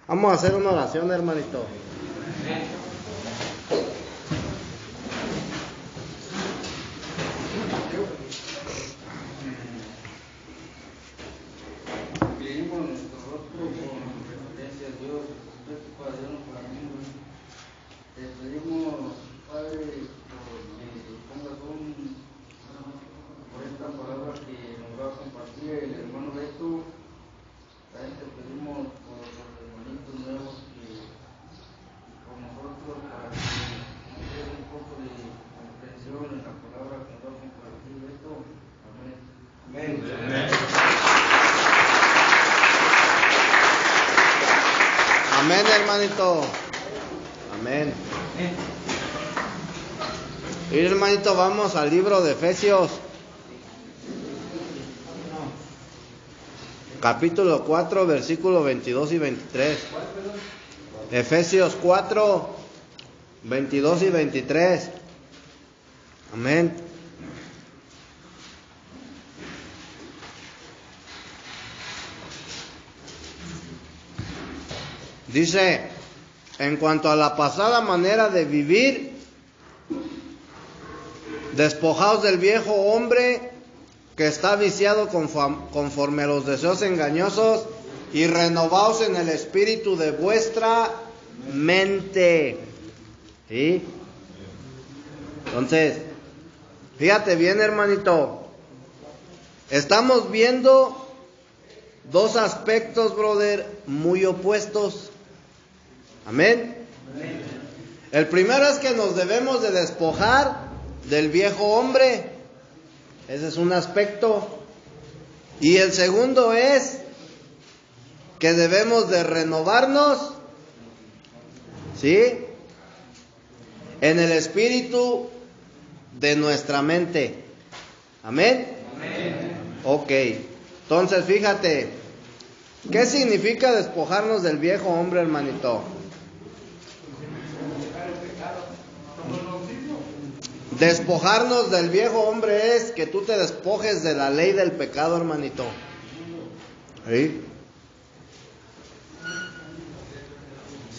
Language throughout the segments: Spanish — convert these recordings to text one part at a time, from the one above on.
Vamos a hacer una oración, hermanito. Inclinemos nuestro rostro con reverencia a Dios, respeto para Dios, para mí. Te pedimos, Padre, que pongas por esta palabra que nos va a compartir el hermano Beto. También te pedimos por los hermanitos nuevos que con nosotros para que nos dé un poco de comprensión en la palabra que nos va a compartir Beto. Amén. Amén. Amén. Amén, hermanito. Amén. Y hermanito, vamos al libro de Efesios. Capítulo 4, versículos 22 y 23. Efesios 4, 22 y 23. Amén. Dice, en cuanto a la pasada manera de vivir, despojaos del viejo hombre que está viciado conforme a los deseos engañosos y renovaos en el espíritu de vuestra mente. ¿Sí? Entonces, fíjate bien, hermanito. Estamos viendo dos aspectos, brother, muy opuestos. Amén. El primero es que nos debemos de despojar del viejo hombre. Ese es un aspecto. Y el segundo es que debemos de renovarnos, ¿sí?, en el espíritu de nuestra mente. Amén. Amén. Ok. Entonces, fíjate, ¿qué significa despojarnos del viejo hombre, hermanito? Despojarnos del viejo hombre es que tú te despojes de la ley del pecado, hermanito. ¿Sí?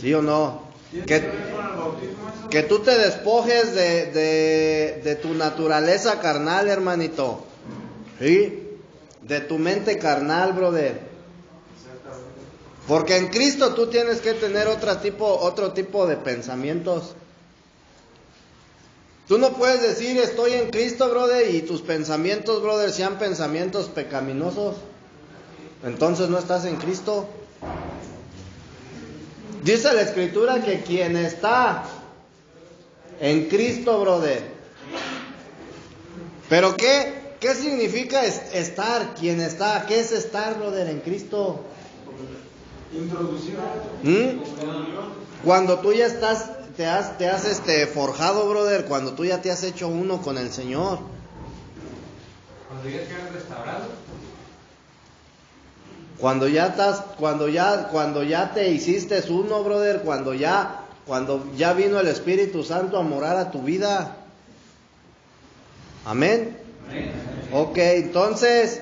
¿Sí o no? Que tú te despojes de tu naturaleza carnal, hermanito. ¿Sí? De tu mente carnal, brother. Porque en Cristo tú tienes que tener otro tipo de pensamientos. Tú no puedes decir estoy en Cristo, brother, y tus pensamientos, brother, sean pensamientos pecaminosos. Entonces no estás en Cristo. Dice la Escritura que quien está en Cristo, brother. ¿Pero qué significa estar? ¿Quién está? ¿Qué es estar, brother, en Cristo? Introducido. Cuando tú ya estás, te has forjado, brother, cuando tú ya te has hecho uno con el Señor. Cuando ya te has restaurado. Cuando ya te hiciste uno, brother, cuando ya vino el Espíritu Santo a morar a tu vida. Amén. Amén. Ok, entonces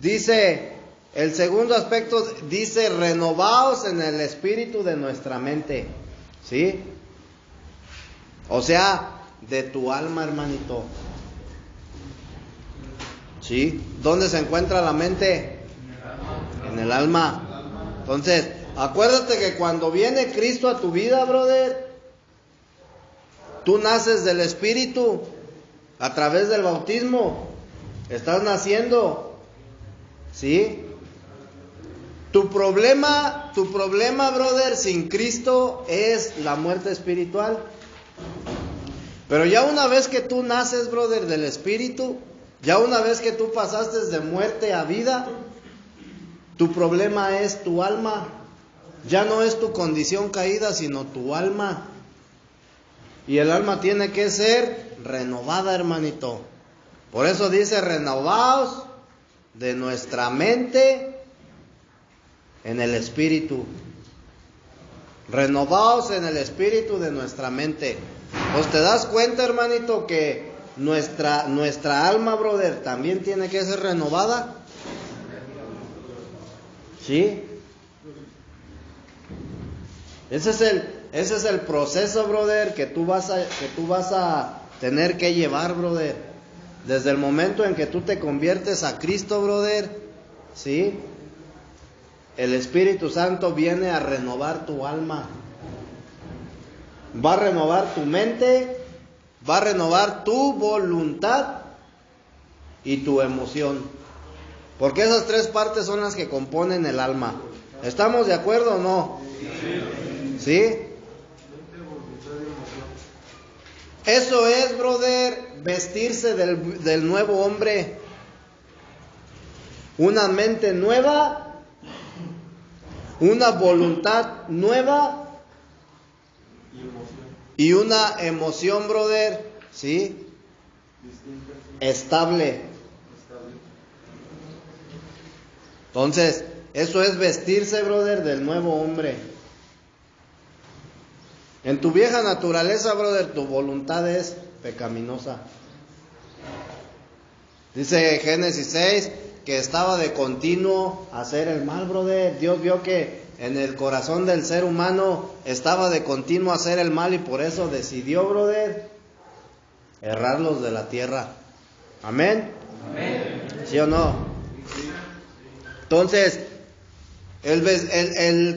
dice, el segundo aspecto dice, renovaos en el espíritu de nuestra mente. ¿Sí? O sea, de tu alma, hermanito. ¿Sí? ¿Dónde se encuentra la mente? En el alma. Entonces, acuérdate que cuando viene Cristo a tu vida, brother, tú naces del Espíritu a través del bautismo. Estás naciendo. ¿Sí? Tu problema, brother, sin Cristo es la muerte espiritual. Pero ya una vez que tú naces, brother, del Espíritu, ya una vez que tú pasaste de muerte a vida, tu problema es tu alma. Ya no es tu condición caída, sino tu alma. Y el alma tiene que ser renovada, hermanito. Por eso dice, renovaos de nuestra mente en el espíritu. Renovaos en el espíritu de nuestra mente. Pues te das cuenta, hermanito, que nuestra alma, brother, también tiene que ser renovada. ¿Sí? Ese es el proceso, brother, que tú vas a tener que llevar, brother. Desde el momento en que tú te conviertes a Cristo, brother, ¿sí? El Espíritu Santo viene a renovar tu alma. Va a renovar tu mente, va a renovar tu voluntad y tu emoción. Porque esas tres partes son las que componen el alma. ¿Estamos de acuerdo o no? ¿Sí? Eso es, brother, vestirse del nuevo hombre. Una mente nueva, una voluntad nueva y una emoción, brother, ¿sí? Estable. Entonces, eso es vestirse, brother, del nuevo hombre. En tu vieja naturaleza, brother, tu voluntad es pecaminosa. Dice Génesis 6 que estaba de continuo a hacer el mal, brother. Dios vio que en el corazón del ser humano estaba de continuo a hacer el mal y por eso decidió, brother, errarlos de la tierra. ¿Amén? Amén. ¿Sí o no? Entonces,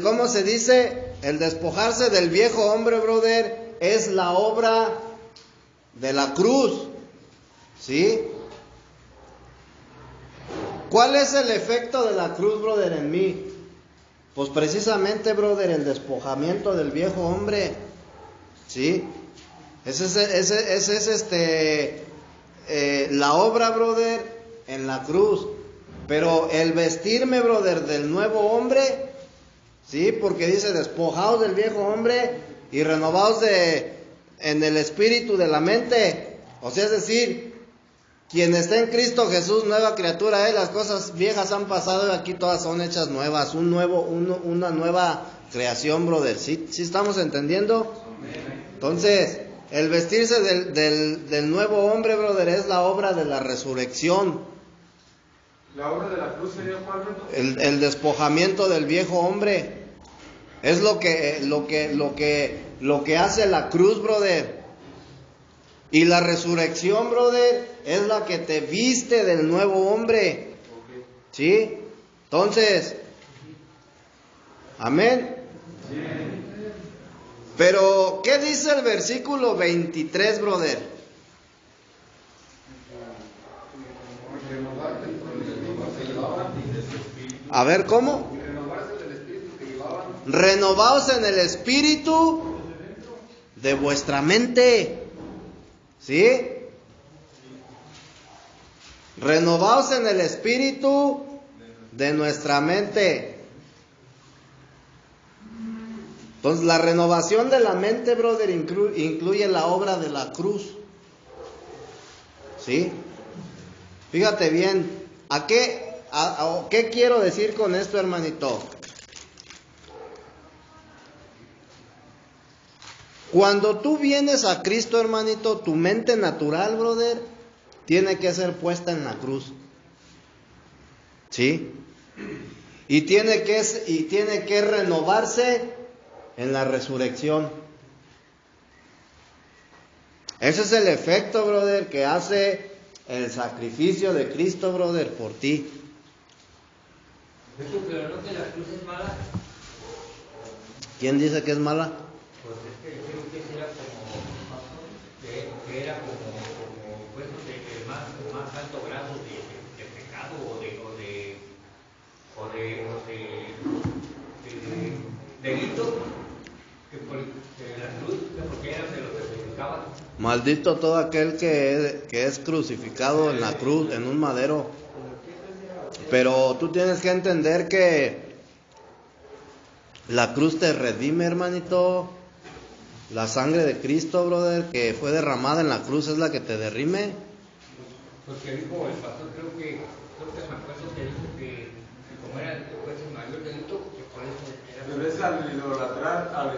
¿cómo se dice? El despojarse del viejo hombre, brother, es la obra de la cruz. ¿Sí? ¿Cuál es el efecto de la cruz, brother, en mí? Pues precisamente, brother, el despojamiento del viejo hombre. ¿Sí? Ese es la obra, brother, en la cruz. Pero el vestirme, brother, del nuevo hombre, ¿sí? Porque dice, despojaos del viejo hombre y renovaos en el espíritu de la mente. O sea, es decir, quien está en Cristo Jesús, nueva criatura, las cosas viejas han pasado y aquí todas son hechas nuevas. Una nueva creación, brother. ¿Sí estamos entendiendo? Entonces, el vestirse del nuevo hombre, brother, es la obra de la resurrección. ¿La obra de la cruz sería cuál? El despojamiento del viejo hombre es lo que hace la cruz, brother. Y la resurrección, brother, es la que te viste del nuevo hombre. ¿Sí? Entonces, amén. Pero, ¿qué dice el versículo 23, brother? A ver, ¿cómo? Renovaos en el espíritu de vuestra mente. ¿Sí? Renovaos en el espíritu de nuestra mente. Entonces, la renovación de la mente, brother, incluye la obra de la cruz. ¿Sí? Fíjate bien, ¿qué quiero decir con esto, hermanito? Cuando tú vienes a Cristo, hermanito, tu mente natural, brother, tiene que ser puesta en la cruz. ¿Sí? Y tiene que renovarse en la resurrección. Ese es el efecto, brother, que hace el sacrificio de Cristo, brother, por ti. Pero no que la cruz es mala. ¿Quién dice que es mala? Pues es que creo que era como pues, de más alto grado de pecado o de delito que por la cruz, porque era de los que crucificaban. Maldito todo aquel que es crucificado en la cruz, en un madero. Pero tú tienes que entender que la cruz te redime, hermanito. La sangre de Cristo, brother, que fue derramada en la cruz, es la que te derrime. Porque dijo el pastor, creo que me acuerdo que dijo que como era el mayor delito, que por eso era... Pero es al idolatrar la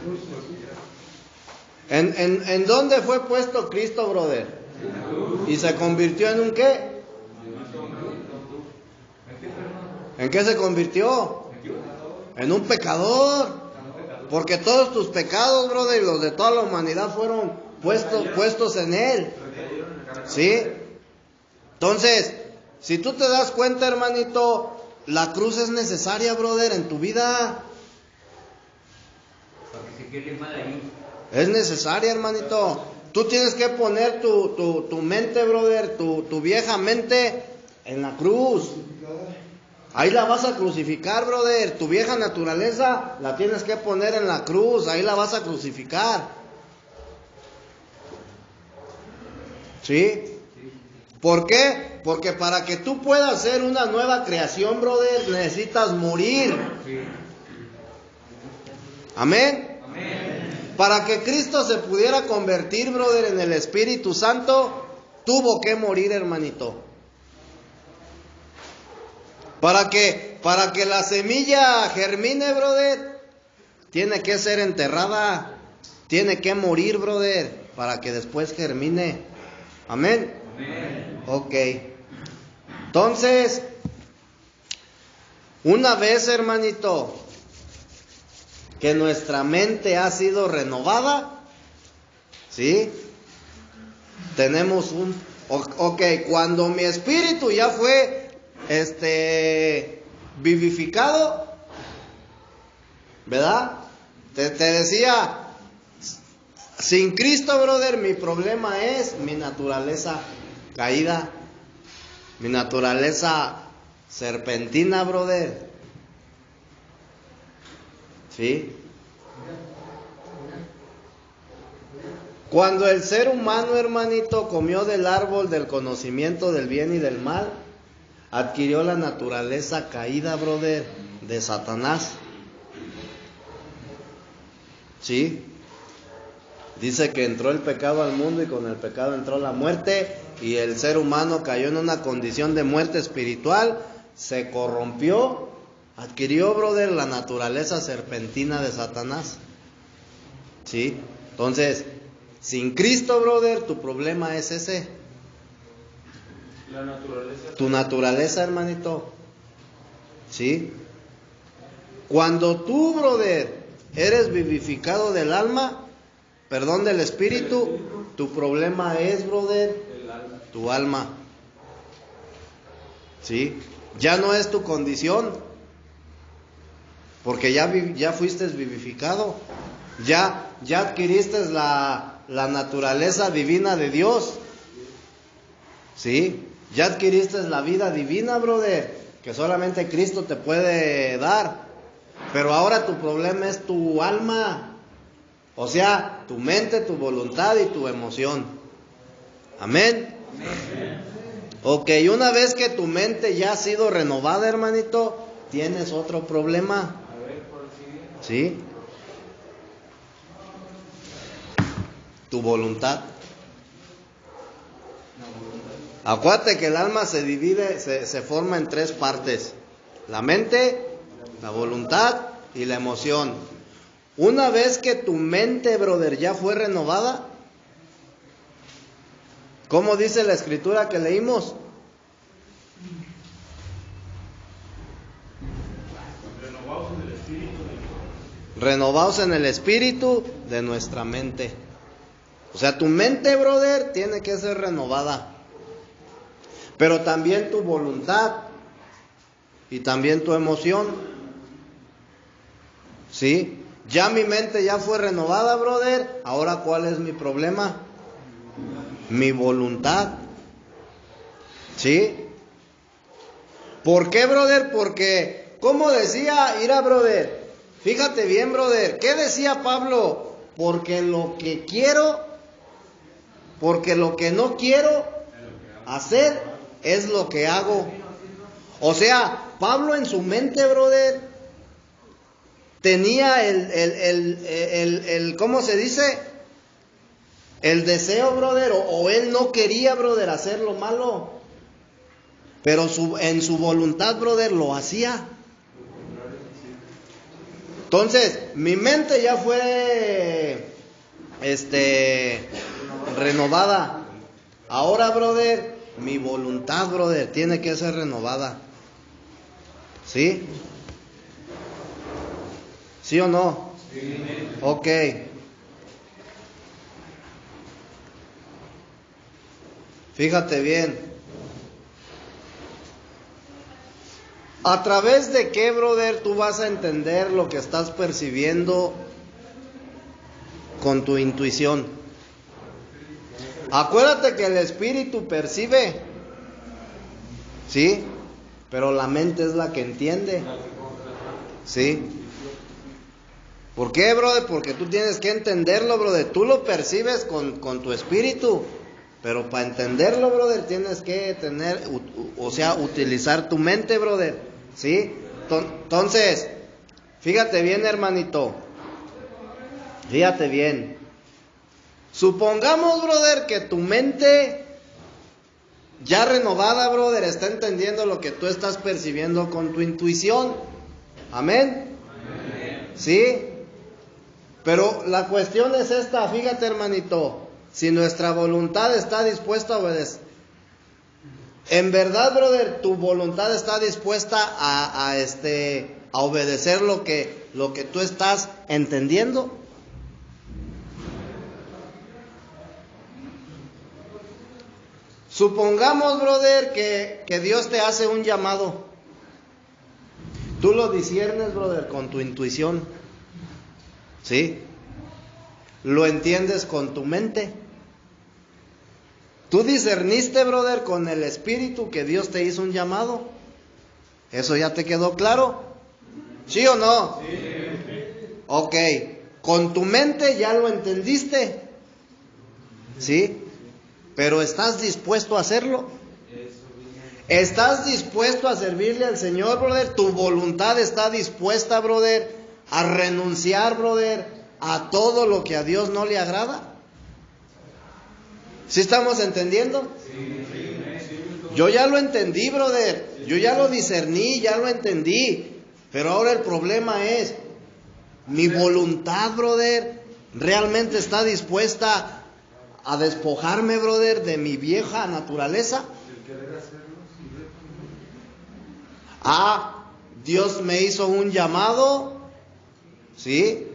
cruz. ¿En dónde fue puesto Cristo, brother? ¿Y se convirtió en un qué? ¿En qué se convirtió? En un pecador. Porque todos tus pecados, brother, y los de toda la humanidad fueron puestos en Él. ¿Sí? Entonces, si tú te das cuenta, hermanito, la cruz es necesaria, brother, en tu vida. Porque se quede mal ahí. Es necesaria, hermanito. Tú tienes que poner tu mente, brother, tu vieja mente en la cruz. Ahí la vas a crucificar, brother. Tu vieja naturaleza la tienes que poner en la cruz. Ahí la vas a crucificar. ¿Sí? ¿Por qué? Porque para que tú puedas ser una nueva creación, brother, necesitas morir. Amén. Para que Cristo se pudiera convertir, brother, en el Espíritu Santo, tuvo que morir, hermanito. Para que la semilla germine, brother, tiene que ser enterrada, tiene que morir, brother, para que después germine. Amén. Ok. Entonces, una vez, hermanito, que nuestra mente ha sido renovada, ¿sí? Tenemos ok, cuando mi espíritu ya fue vivificado, ¿verdad? Te decía, sin Cristo, brother, mi problema es mi naturaleza caída, mi naturaleza serpentina, brother. ¿Sí? Cuando el ser humano, hermanito, comió del árbol del conocimiento del bien y del mal, adquirió la naturaleza caída, brother, de Satanás. ¿Sí? Dice que entró el pecado al mundo y con el pecado entró la muerte, y el ser humano cayó en una condición de muerte espiritual, se corrompió, adquirió, brother, la naturaleza serpentina de Satanás. ¿Sí? Entonces, sin Cristo, brother, tu problema es ese. La naturaleza. Tu naturaleza, hermanito. ¿Sí? Cuando tú, brother, eres vivificado del alma, perdón, del espíritu, tu problema es, brother, tu alma. ¿Sí? Ya no es tu condición, porque ya fuiste vivificado, ya adquiriste la naturaleza divina de Dios. ¿Sí? Ya adquiriste la vida divina, brother, que solamente Cristo te puede dar. Pero ahora tu problema es tu alma, o sea, tu mente, tu voluntad y tu emoción. Amén. Ok, una vez que tu mente ya ha sido renovada, hermanito, tienes otro problema. ¿Sí? Tu voluntad. Acuérdate que el alma se divide, se forma en tres partes: la mente, la voluntad y la emoción. Una vez que tu mente, brother, ya fue renovada, ¿cómo dice la escritura que leímos? Renovaos en el espíritu de nuestra mente. O sea, tu mente, brother, tiene que ser renovada. Pero también tu voluntad y también tu emoción. ¿Sí? Ya mi mente ya fue renovada, brother. Ahora, ¿cuál es mi problema? Mi voluntad. ¿Sí? ¿Por qué, brother? Porque, ¿cómo decía Ira, brother? Fíjate bien, brother. ¿Qué decía Pablo? Porque lo que quiero, porque lo que no quiero hacer es lo que hago. O sea, Pablo en su mente, brother, tenía ¿cómo se dice? El deseo, brother, o él no quería, brother, hacer lo malo. Pero en su voluntad, brother, lo hacía. Entonces, mi mente ya fue renovada. Ahora, brother, mi voluntad, brother, tiene que ser renovada. ¿Sí? ¿Sí o no? Sí. Ok. Fíjate bien. ¿A través de qué, brother, tú vas a entender lo que estás percibiendo con tu intuición? Acuérdate que el espíritu percibe, ¿sí? Pero la mente es la que entiende, ¿sí? ¿Por qué, brother? Porque tú tienes que entenderlo, brother. Tú lo percibes con tu espíritu, pero para entenderlo, brother, tienes que tener, o sea, utilizar tu mente, brother, ¿sí? Entonces, fíjate bien, hermanito. Fíjate bien. Supongamos, brother, que tu mente ya renovada, brother, está entendiendo lo que tú estás percibiendo con tu intuición. Amén. ¿Sí? Pero la cuestión es esta, fíjate, hermanito. Si nuestra voluntad está dispuesta a obedecer, en verdad, brother, tu voluntad está dispuesta a obedecer lo que tú estás entendiendo. Supongamos, brother, que Dios te hace un llamado. Tú lo disciernes, brother, con tu intuición. ¿Sí? Lo entiendes con tu mente. Tú discerniste, brother, con el espíritu que Dios te hizo un llamado. ¿Eso ya te quedó claro? ¿Sí o no? Sí. Ok. Con tu mente ya lo entendiste. ¿Sí? Pero ¿estás dispuesto a hacerlo? ¿Estás dispuesto a servirle al Señor, brother? ¿Tu voluntad está dispuesta, brother, a renunciar, brother, a todo lo que a Dios no le agrada? ¿Sí estamos entendiendo? Yo ya lo entendí, brother. Yo ya lo discerní, ya lo entendí. Pero ahora el problema es, mi voluntad, brother, realmente está dispuesta a despojarme, brother, de mi vieja naturaleza. Dios me hizo un llamado, ¿sí?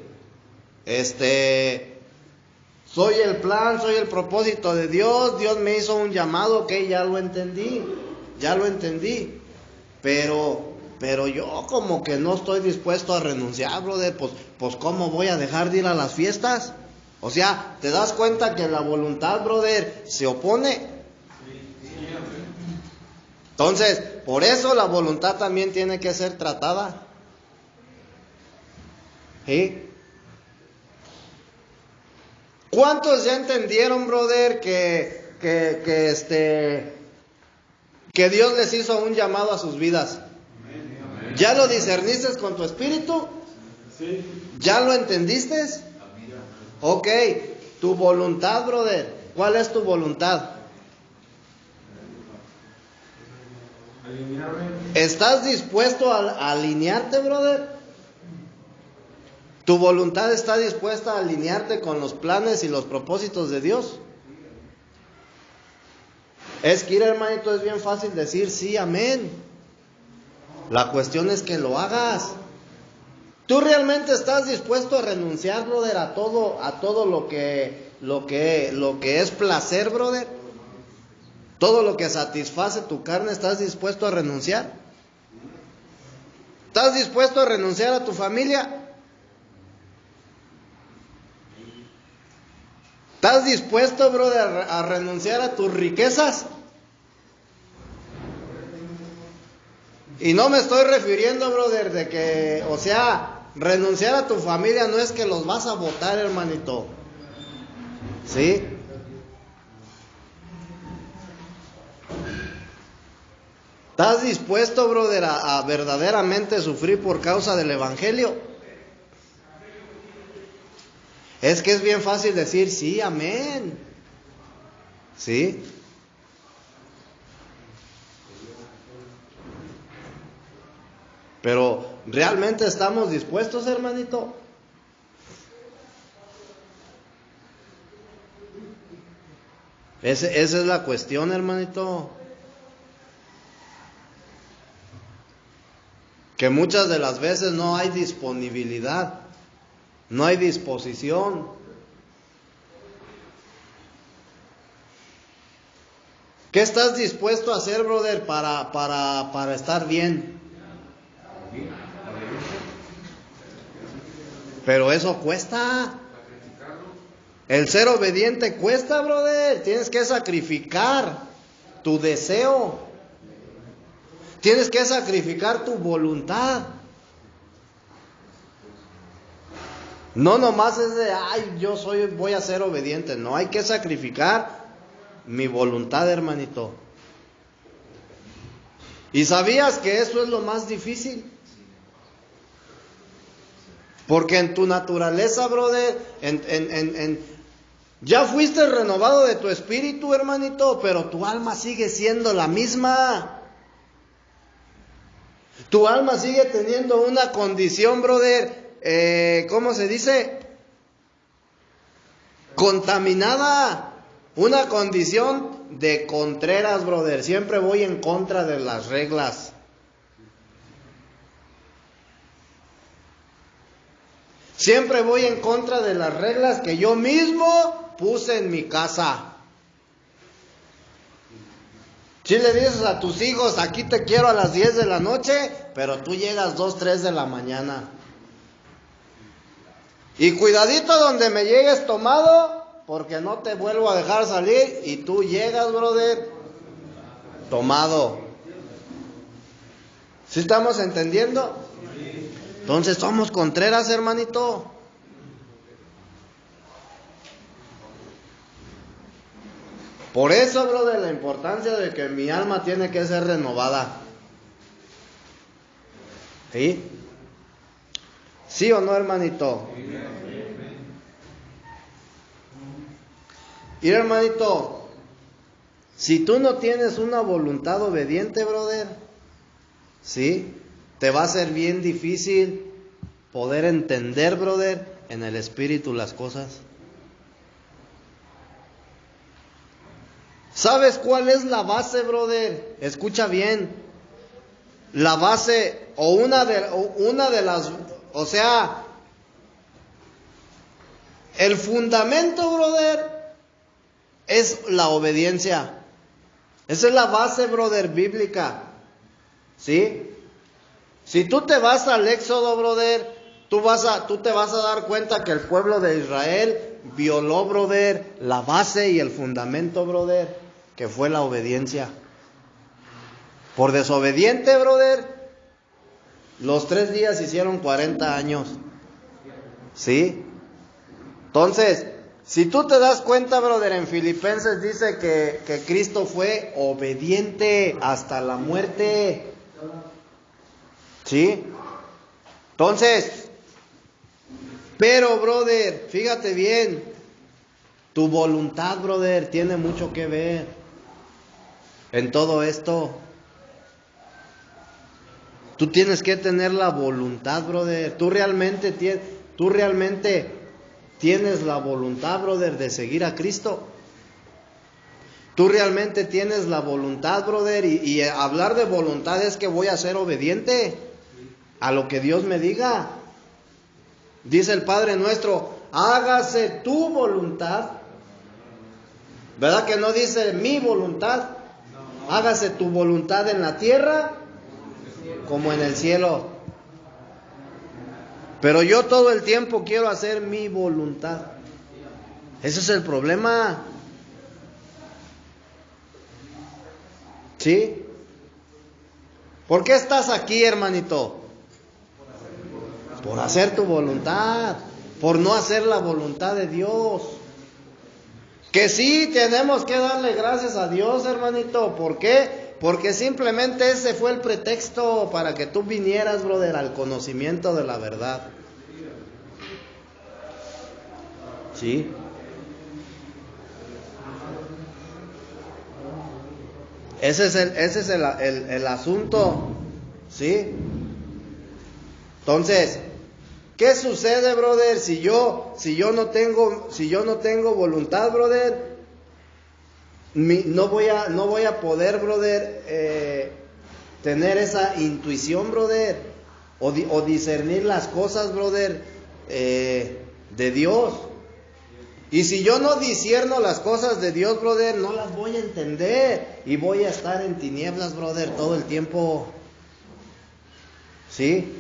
Soy el plan, soy el propósito de Dios. Dios me hizo un llamado, ok, ya lo entendí. Pero yo como que no estoy dispuesto a renunciar, brother. Pues ¿cómo voy a dejar de ir a las fiestas? O sea, ¿te das cuenta que la voluntad, brother, se opone? Entonces, por eso la voluntad también tiene que ser tratada. ¿Sí? ¿Cuántos ya entendieron, brother, que Dios les hizo un llamado a sus vidas? ¿Ya lo discerniste con tu espíritu? Sí. ¿Ya lo entendiste? Ok, tu voluntad, brother. ¿Cuál es tu voluntad? ¿Estás dispuesto a alinearte, brother? ¿Tu voluntad está dispuesta a alinearte con los planes y los propósitos de Dios? Es que, hermanito, es bien fácil decir sí, amén. La cuestión es que lo hagas. ¿Tú realmente estás dispuesto a renunciar, brother, a todo lo que es placer, brother? Todo lo que satisface tu carne, ¿estás dispuesto a renunciar? ¿Estás dispuesto a renunciar a tu familia? ¿Estás dispuesto, brother, a renunciar a tus riquezas? Y no me estoy refiriendo, brother, de que, o sea, renunciar a tu familia no es que los vas a botar, hermanito. ¿Sí? ¿Estás dispuesto, brother, a verdaderamente sufrir por causa del evangelio? Es que es bien fácil decir sí, amén. ¿Sí? Pero ¿realmente estamos dispuestos, hermanito? Esa es la cuestión, hermanito. Que muchas de las veces no hay disponibilidad. no hay disposición. ¿Qué estás dispuesto a hacer, brother, para estar bien? Pero eso cuesta. El ser obediente cuesta, brother. Tienes que sacrificar tu deseo. Tienes que sacrificar tu voluntad. No nomás es de, ay, voy a ser obediente. No, hay que sacrificar mi voluntad, hermanito. ¿Y sabías que eso es lo más difícil? Porque en tu naturaleza, brother, ya fuiste renovado de tu espíritu, hermanito, pero tu alma sigue siendo la misma. Tu alma sigue teniendo una condición, brother, ¿cómo se dice? Contaminada. Una condición de contreras, brother. Siempre voy en contra de las reglas. Siempre voy en contra de las reglas que yo mismo puse en mi casa. Si le dices a tus hijos, aquí te quiero a las 10 de la noche, pero tú llegas 2, 3 de la mañana. Y cuidadito donde me llegues tomado, porque no te vuelvo a dejar salir, y tú llegas, brother, tomado. ¿Sí estamos entendiendo? Entonces somos contreras, hermanito. Por eso, brother, la importancia de que mi alma tiene que ser renovada. ¿Sí? ¿Sí o no, hermanito? Y hermanito, si tú no tienes una voluntad obediente, brother, ¿sí? Te va a ser bien difícil poder entender, brother, en el espíritu las cosas. ¿Sabes cuál es la base, brother? Escucha bien. La base, o una de las, o sea, el fundamento, brother, es la obediencia. Esa es la base, brother, bíblica. ¿Sí? Si tú te vas al Éxodo, brother, tú te vas a dar cuenta que el pueblo de Israel violó, brother, la base y el fundamento, brother, que fue la obediencia. Por desobediente, brother, los 3 días hicieron 40 años. ¿Sí? Entonces, si tú te das cuenta, brother, en Filipenses dice que Cristo fue obediente hasta la muerte. ¿Sí? Entonces, pero, brother, fíjate bien, tu voluntad, brother, tiene mucho que ver en todo esto. Tú tienes que tener la voluntad, brother. Tú realmente tienes la voluntad, brother, de seguir a Cristo. Tú realmente tienes la voluntad, brother, y hablar de voluntad es que voy a ser obediente a lo que Dios me diga. Dice el Padre nuestro, hágase tu voluntad. ¿Verdad que no dice mi voluntad? Hágase tu voluntad en la tierra como en el cielo. Pero yo todo el tiempo quiero hacer mi voluntad. Ese es el problema. ¿Sí? ¿Por qué estás aquí, hermanito? Por hacer tu voluntad, por no hacer la voluntad de Dios. Que sí tenemos que darle gracias a Dios, hermanito. ¿Por qué? Porque simplemente ese fue el pretexto para que tú vinieras, brother, al conocimiento de la verdad. ¿Sí? Ese es el asunto. ¿Sí? Entonces, ¿qué sucede, brother, si yo no tengo voluntad, brother? No voy a poder, brother, tener esa intuición, brother, o discernir las cosas, brother, de Dios. Y si yo no discierno las cosas de Dios, brother, no las voy a entender. Y voy a estar en tinieblas, brother, todo el tiempo. ¿Sí?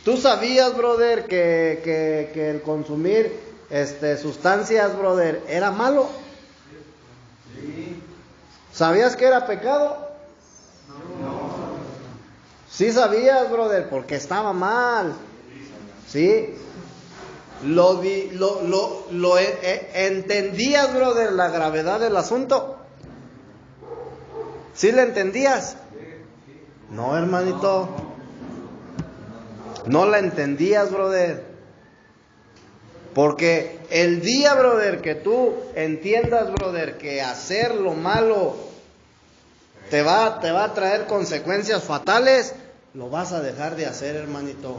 ¿Tú sabías, brother, que el consumir sustancias, brother, era malo? ¿Sabías que era pecado? Sí sabías, brother, porque estaba mal. ¿Sí? ¿Entendías, brother, la gravedad del asunto? ¿Sí le entendías? No, hermanito. No la entendías, brother. Porque el día, brother, que tú entiendas, brother, que hacer lo malo te va a traer consecuencias fatales, lo vas a dejar de hacer, hermanito.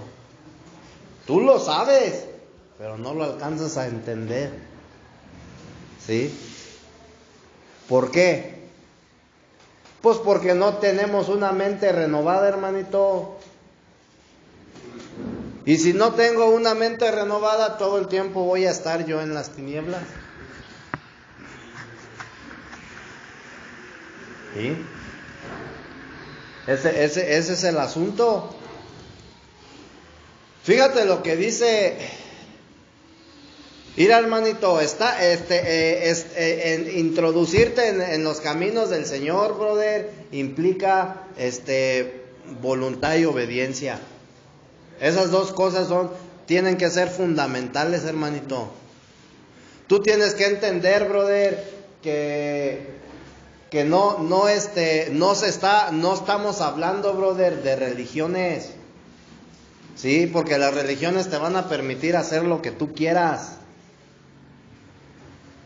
Tú lo sabes, pero no lo alcanzas a entender. ¿Sí? ¿Por qué? Pues porque no tenemos una mente renovada, hermanito. Y si no tengo una mente renovada, todo el tiempo voy a estar yo en las tinieblas. ¿Sí? Ese es el asunto. Fíjate lo que dice. Mira, hermanito, introducirte en los caminos del Señor, brother, implica voluntad y obediencia. Esas dos cosas tienen que ser fundamentales, hermanito. Tú tienes que entender, brother, que no estamos hablando, brother, de religiones. Sí, porque las religiones te van a permitir hacer lo que tú quieras.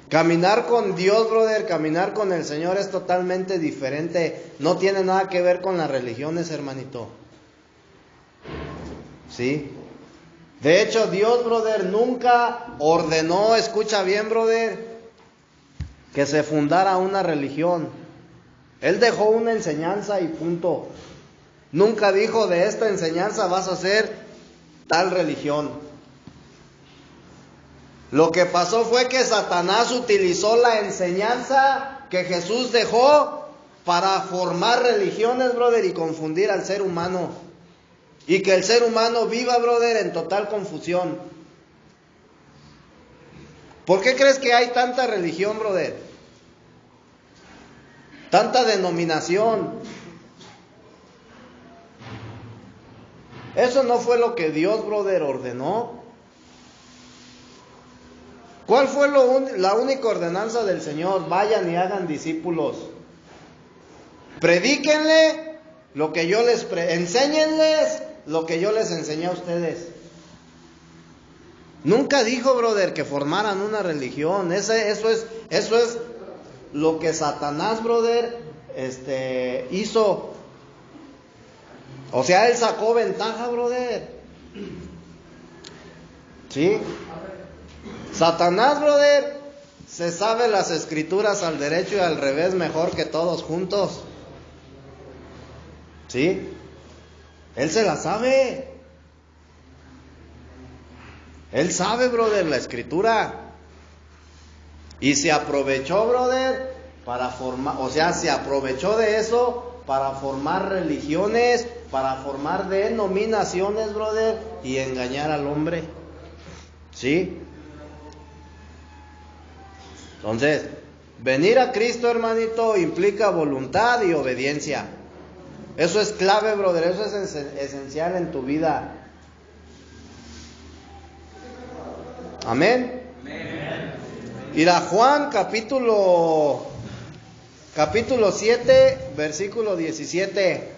Caminar con Dios, brother, caminar con el Señor es totalmente diferente. No tiene nada que ver con las religiones, hermanito. ¿Sí? De hecho, Dios, brother, nunca ordenó, escucha bien, brother, que se fundara una religión. Él dejó una enseñanza y punto. Nunca dijo, de esta enseñanza vas a hacer tal religión. Lo que pasó fue que Satanás utilizó la enseñanza que Jesús dejó para formar religiones, brother, y confundir al ser humano. Y que el ser humano viva, brother, en total confusión. ¿Por qué crees que hay tanta religión, brother? Tanta denominación. Eso no fue lo que Dios, brother, ordenó. ¿Cuál fue la única ordenanza del Señor? Vayan y hagan discípulos. Predíquenle lo que yo enséñenles lo que yo les enseñé a ustedes. Nunca dijo, brother, que formaran una religión. Eso es lo que Satanás, brother, hizo. O sea, él sacó ventaja, brother. ¿Sí? Satanás, brother, se sabe las escrituras al derecho y al revés mejor que todos juntos. ¿Sí? Él se la sabe. Él sabe, brother, la escritura. Y se aprovechó, brother, para formar, se aprovechó de eso para formar religiones, para formar denominaciones, brother, y engañar al hombre. ¿Sí? Entonces, venir a Cristo, hermanito, implica voluntad y obediencia. Eso es clave, brother, eso es esencial en tu vida. Amén. Mira, Juan capítulo 7, versículo 17.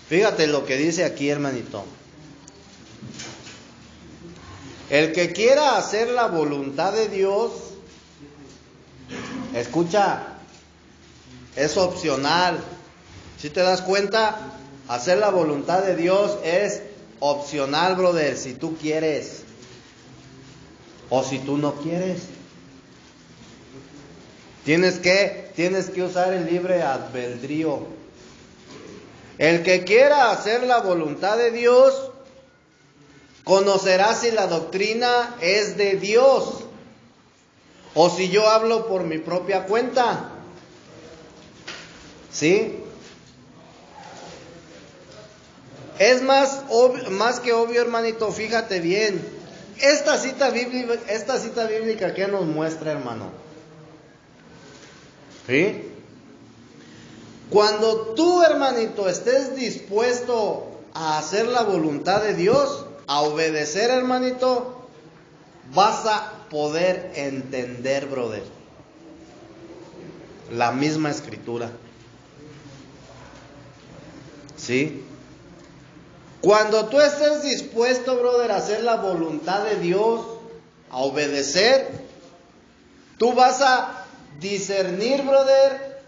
Fíjate lo que dice aquí, hermanito. El que quiera hacer la voluntad de Dios, escucha, es opcional. Si te das cuenta, hacer la voluntad de Dios es opcional, brother, si tú quieres o si tú no quieres. Tienes que usar el libre albedrío. El que quiera hacer la voluntad de Dios conocerá si la doctrina es de Dios o si yo hablo por mi propia cuenta. ¿Sí? Es más que obvio, hermanito, fíjate bien. Esta cita bíblica, ¿qué nos muestra, hermano? ¿Sí? Cuando tú, hermanito, estés dispuesto a hacer la voluntad de Dios, a obedecer, hermanito, vas a poder entender, brother, la misma escritura. ¿Sí? Cuando tú estés dispuesto, brother, a hacer la voluntad de Dios, a obedecer, tú vas a discernir, brother,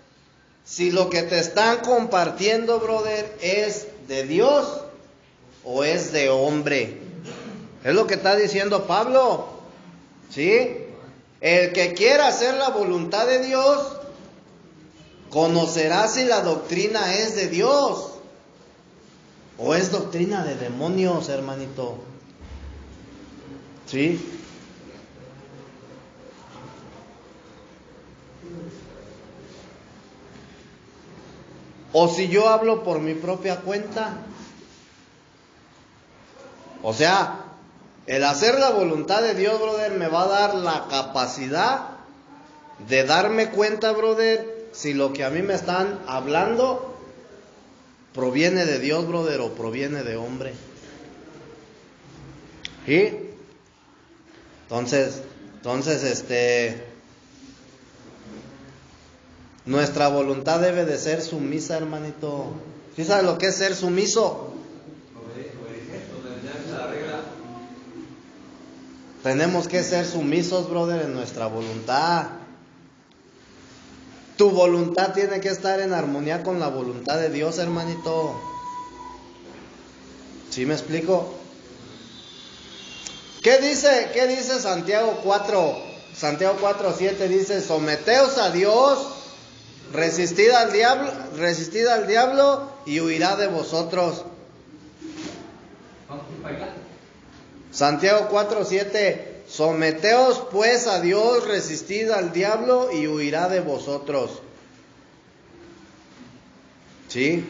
si lo que te están compartiendo, brother, es de Dios o es de hombre. Es lo que está diciendo Pablo. ¿Sí? El que quiera hacer la voluntad de Dios conocerá si la doctrina es de Dios o es doctrina de demonios, hermanito. ¿Sí? O si yo hablo por mi propia cuenta. O sea, el hacer la voluntad de Dios, brother, me va a dar la capacidad de darme cuenta, brother, si lo que a mí me están hablando proviene de Dios, brother, o proviene de hombre. ¿Sí? Entonces, nuestra voluntad debe de ser sumisa, hermanito. ¿Sí sabes lo que es ser sumiso? Tenemos que ser sumisos, brother, en nuestra voluntad. Tu voluntad tiene que estar en armonía con la voluntad de Dios, hermanito. ¿Sí me explico? ¿Qué dice Santiago 4? Santiago 4:7 dice: someteos a Dios, resistid al diablo y huirá de vosotros. Santiago 4:7: someteos pues a Dios, resistid al diablo y huirá de vosotros. ¿Sí?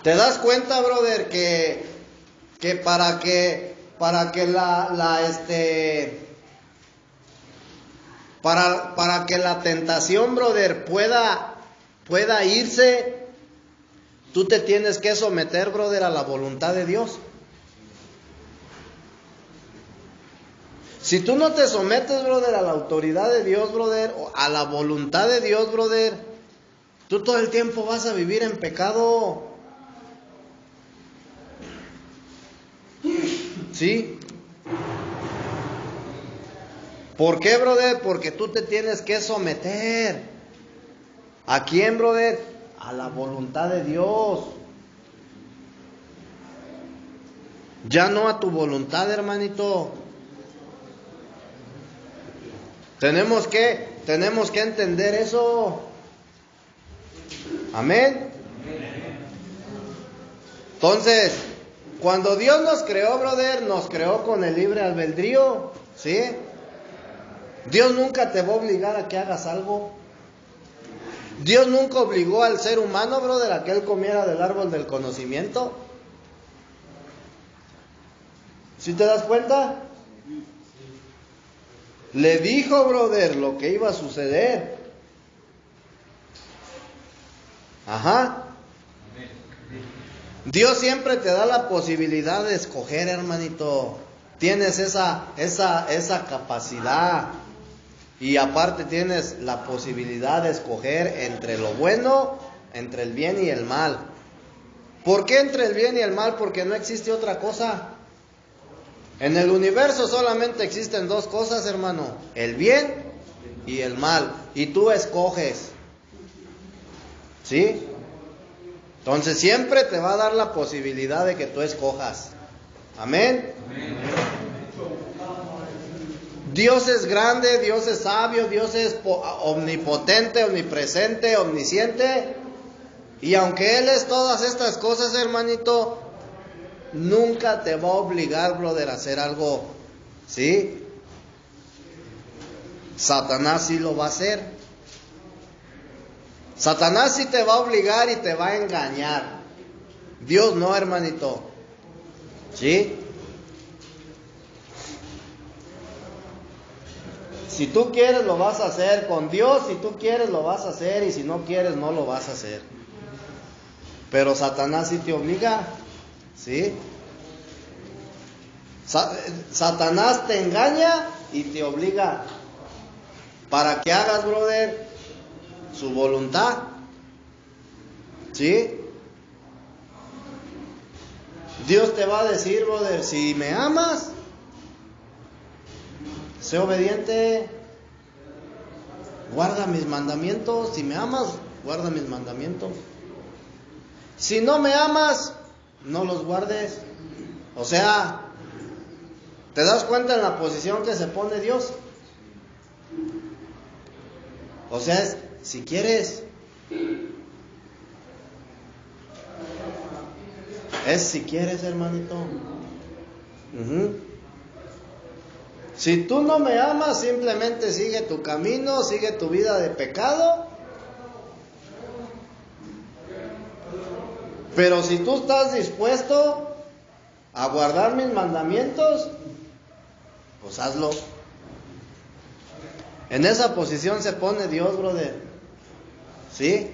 ¿Te das cuenta, brother, que para que la tentación, brother, pueda irse, tú te tienes que someter, brother, a la voluntad de Dios? Si tú no te sometes, brother, a la autoridad de Dios, brother, o a la voluntad de Dios, brother, tú todo el tiempo vas a vivir en pecado. ¿Sí? ¿Por qué, brother? Porque tú te tienes que someter. ¿A quién, brother? A la voluntad de Dios. Ya no a tu voluntad, hermanito. Tenemos que entender eso. Amén. Entonces, cuando Dios nos creó, brother, nos creó con el libre albedrío, ¿sí? Dios nunca te va a obligar a que hagas algo. Dios nunca obligó al ser humano, brother, a que él comiera del árbol del conocimiento. ¿Sí te das cuenta? Le dijo, brother, lo que iba a suceder. Ajá. Dios siempre te da la posibilidad de escoger, hermanito. Tienes esa capacidad. Y aparte tienes la posibilidad de escoger entre lo bueno, entre el bien y el mal. ¿Por qué entre el bien y el mal? Porque no existe otra cosa. En el universo solamente existen dos cosas, hermano: el bien y el mal. Y tú escoges. ¿Sí? Entonces siempre te va a dar la posibilidad de que tú escojas. Amén. Dios es grande, Dios es sabio, Dios es omnipotente, omnipresente, omnisciente. Y aunque Él es todas estas cosas, hermanito, nunca te va a obligar, brother, a hacer algo. ¿Sí? Satanás sí lo va a hacer. Satanás sí te va a obligar y te va a engañar. Dios no, hermanito. ¿Sí? Si tú quieres lo vas a hacer con Dios, si tú quieres lo vas a hacer y si no quieres no lo vas a hacer. Pero Satanás sí te obliga. ¿Sí? Satanás te engaña y te obliga para que hagas, brother, su voluntad. ¿Sí? Dios te va a decir, brother, si me amas, sé obediente, guarda mis mandamientos. Si me amas, guarda mis mandamientos. Si no me amas, no los guardes. O sea, ¿te das cuenta en la posición que se pone Dios? O sea, es, si quieres, es si quieres, hermanito. Si tú no me amas, simplemente sigue tu camino, sigue tu vida de pecado. Pero si tú estás dispuesto a guardar mis mandamientos, pues hazlo. En esa posición se pone Dios, brother. ¿Sí?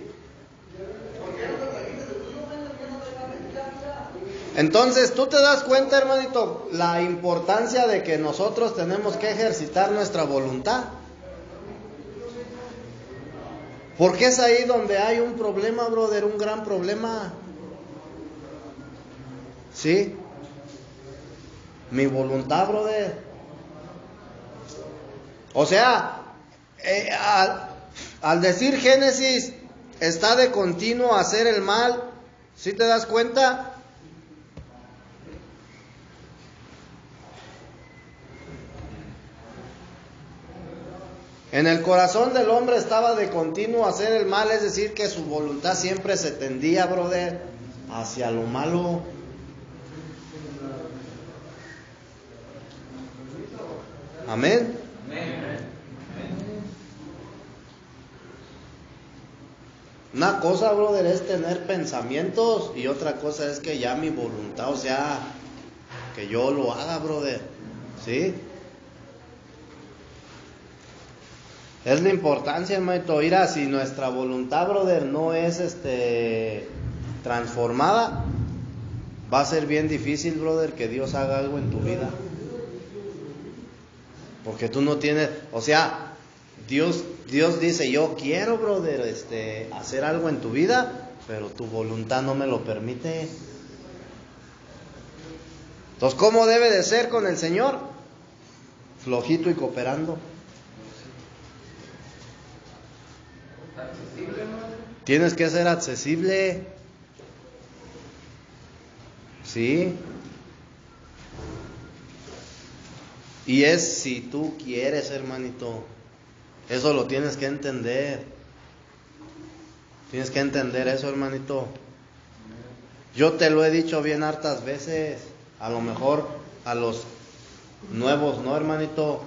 Entonces, tú te das cuenta, hermanito, la importancia de que nosotros tenemos que ejercitar nuestra voluntad. Porque es ahí donde hay un problema, brother, un gran problema. ¿Sí? Mi voluntad, brother. O sea, al decir Génesis, está de continuo hacer el mal. ¿Sí te das cuenta? En el corazón del hombre estaba de continuo hacer el mal, es decir, que su voluntad siempre se tendía, brother, hacia lo malo. Amén. Una cosa, brother, es tener pensamientos y otra cosa es que ya mi voluntad, o sea, que yo lo haga, brother. ¿Sí? Es la importancia, hermanito. Mira, si nuestra voluntad, brother, no es transformada, va a ser bien difícil, brother, que Dios haga algo en tu vida. Porque tú no tienes, o sea, Dios dice, yo quiero, brother, hacer algo en tu vida, pero tu voluntad no me lo permite. Entonces, ¿cómo debe de ser con el Señor? Flojito y cooperando. Tienes que ser accesible. ¿Sí? Y es si tú quieres, hermanito. Eso lo tienes que entender. Tienes que entender eso, hermanito. Yo te lo he dicho bien hartas veces. A lo mejor a los nuevos, ¿no, hermanito?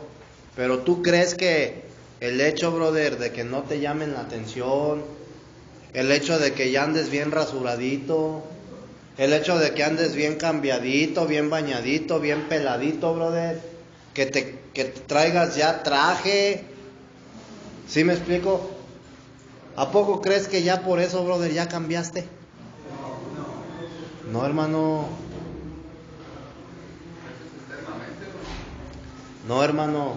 Pero tú crees que el hecho, brother, de que no te llamen la atención, el hecho de que ya andes bien rasuradito, el hecho de que andes bien cambiadito, bien bañadito, bien peladito, brother, que te traigas ya traje, ¿sí me explico? ¿A poco crees que ya por eso, brother, ya cambiaste? No, hermano. No, hermano,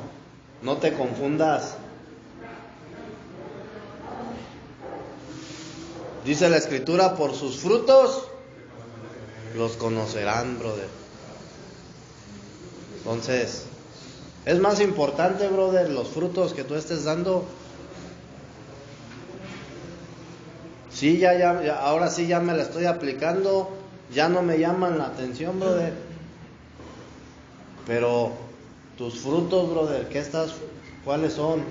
no te confundas. Dice la Escritura, por sus frutos los conocerán, brother. Entonces, es más importante, brother, los frutos que tú estés dando. Sí, ahora sí ya me la estoy aplicando, ya no me llaman la atención, brother. Pero tus frutos, brother, ¿cuáles son?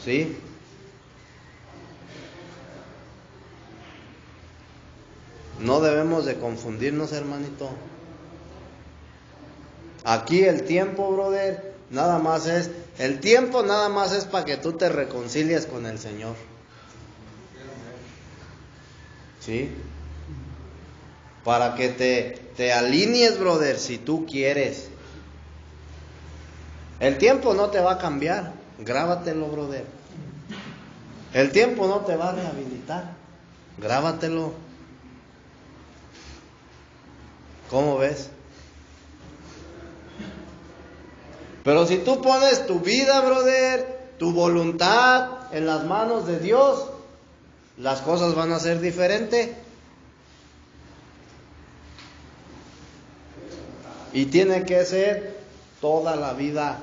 ¿Sí? No debemos de confundirnos, hermanito. Aquí el tiempo, brother, el tiempo nada más es para que tú te reconcilies con el Señor. ¿Sí? Para que te alinees, brother, si tú quieres. El tiempo no te va a cambiar, grábatelo, brother. El tiempo no te va a rehabilitar, grábatelo. ¿Cómo ves? Pero si tú pones tu vida, brother, tu voluntad en las manos de Dios, las cosas van a ser diferentes. Y tiene que ser toda la vida.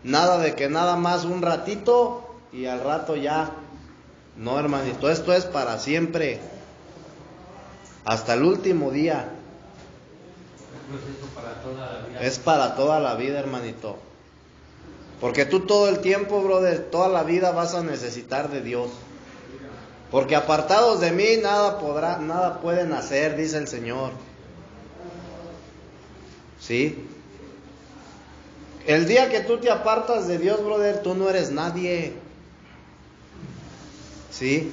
Nada de que nada más un ratito y al rato ya. No, hermanito, esto es para siempre. Hasta el último día. Es para toda la vida, hermanito. Porque tú todo el tiempo, brother, toda la vida vas a necesitar de Dios. Porque apartados de mí nada pueden hacer, dice el Señor. ¿Sí? El día que tú te apartas de Dios, brother, tú no eres nadie. ¿Sí?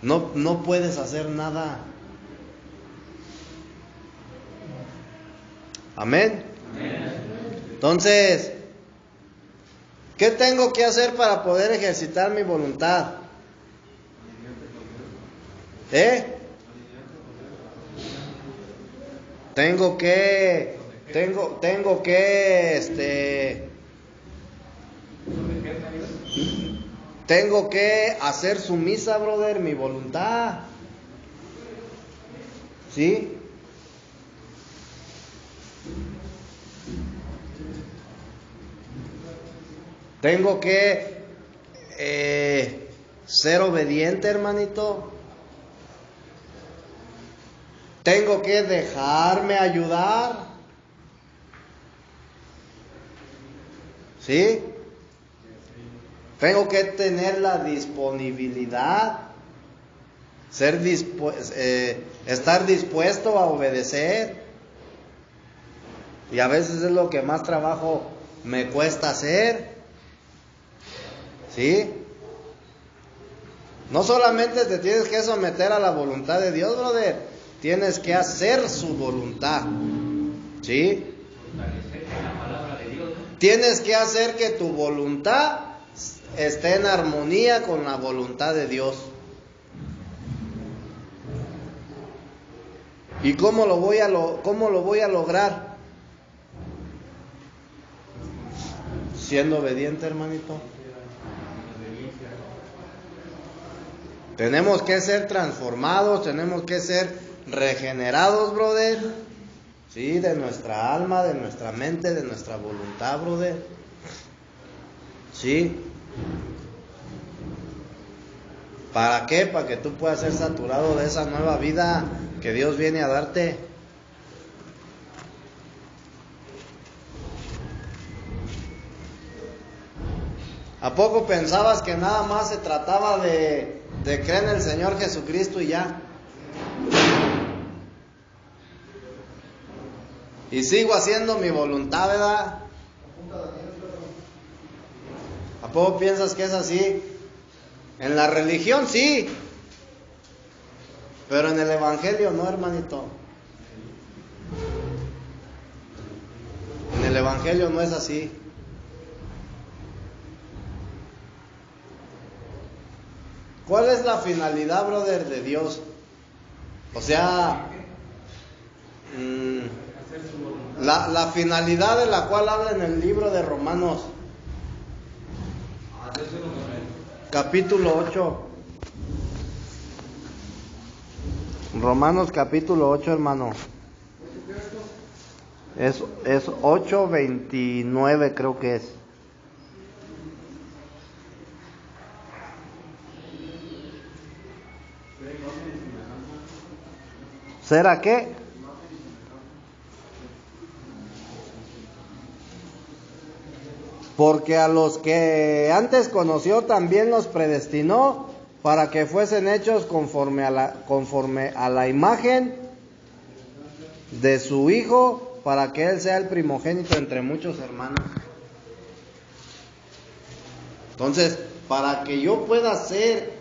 No puedes hacer nada. Amén. Entonces, ¿qué tengo que hacer para poder ejercitar mi voluntad? Tengo que hacer sumisa, brother, mi voluntad. ¿Sí? Tengo que ser obediente, hermanito. Tengo que dejarme ayudar. ¿Sí? Tengo que tener la disponibilidad. Estar dispuesto a obedecer. Y a veces es lo que más trabajo me cuesta hacer. ¿Sí? No solamente te tienes que someter a la voluntad de Dios, brother. Tienes que hacer su voluntad. ¿Sí? Tienes que hacer que tu voluntad esté en armonía con la voluntad de Dios. ¿Y cómo lo voy a lograr? Siendo obediente, hermanito. Tenemos que ser transformados, tenemos que ser regenerados, brother. Sí, de nuestra alma, de nuestra mente, de nuestra voluntad, brother. Sí. ¿Para qué? Para que tú puedas ser saturado de esa nueva vida que Dios viene a darte. ¿A poco pensabas que nada más se trataba de creer en el Señor Jesucristo y ya? Y sigo haciendo mi voluntad, ¿verdad? ¿A poco piensas que es así? En la religión sí, pero en el Evangelio no, hermanito. En el Evangelio no es así. ¿Cuál es la finalidad, brother, de Dios? O sea, la finalidad de la cual habla en el libro de Romanos, capítulo 8. Romanos capítulo 8, hermano. Es 8:29 creo que es. ¿Será qué? Porque a los que antes conoció también los predestinó para que fuesen hechos conforme a la imagen de su Hijo, para que Él sea el primogénito entre muchos hermanos. Entonces, para que yo pueda ser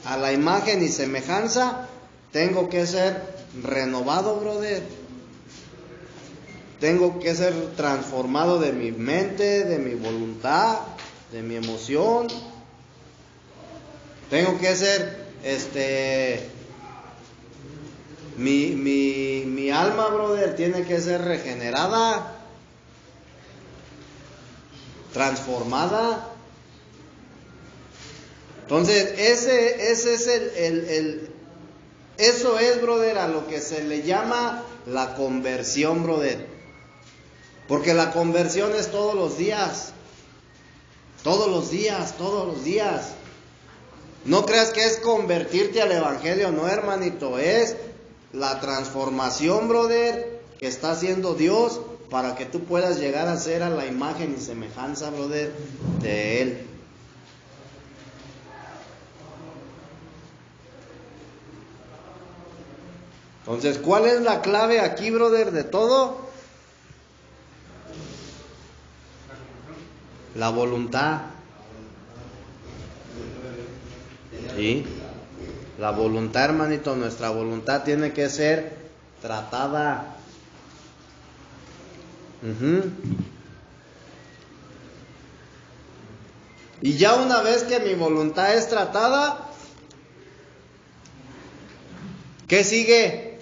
a la imagen y semejanza, tengo que ser renovado, brother. Tengo que ser transformado de mi mente, de mi voluntad, de mi emoción. Tengo que ser, mi alma, brother, tiene que ser regenerada, transformada. Entonces, ese es eso es, brother, a lo que se le llama la conversión, brother. Porque la conversión es todos los días. Todos los días, todos los días. No creas que es convertirte al evangelio, no, hermanito. Es la transformación, brother, que está haciendo Dios para que tú puedas llegar a ser a la imagen y semejanza, brother, de Él. Entonces, ¿cuál es la clave aquí, brother, de todo? La voluntad. ¿Sí? La voluntad, hermanito, nuestra voluntad tiene que ser tratada. Y ya una vez que mi voluntad es tratada, ¿qué sigue?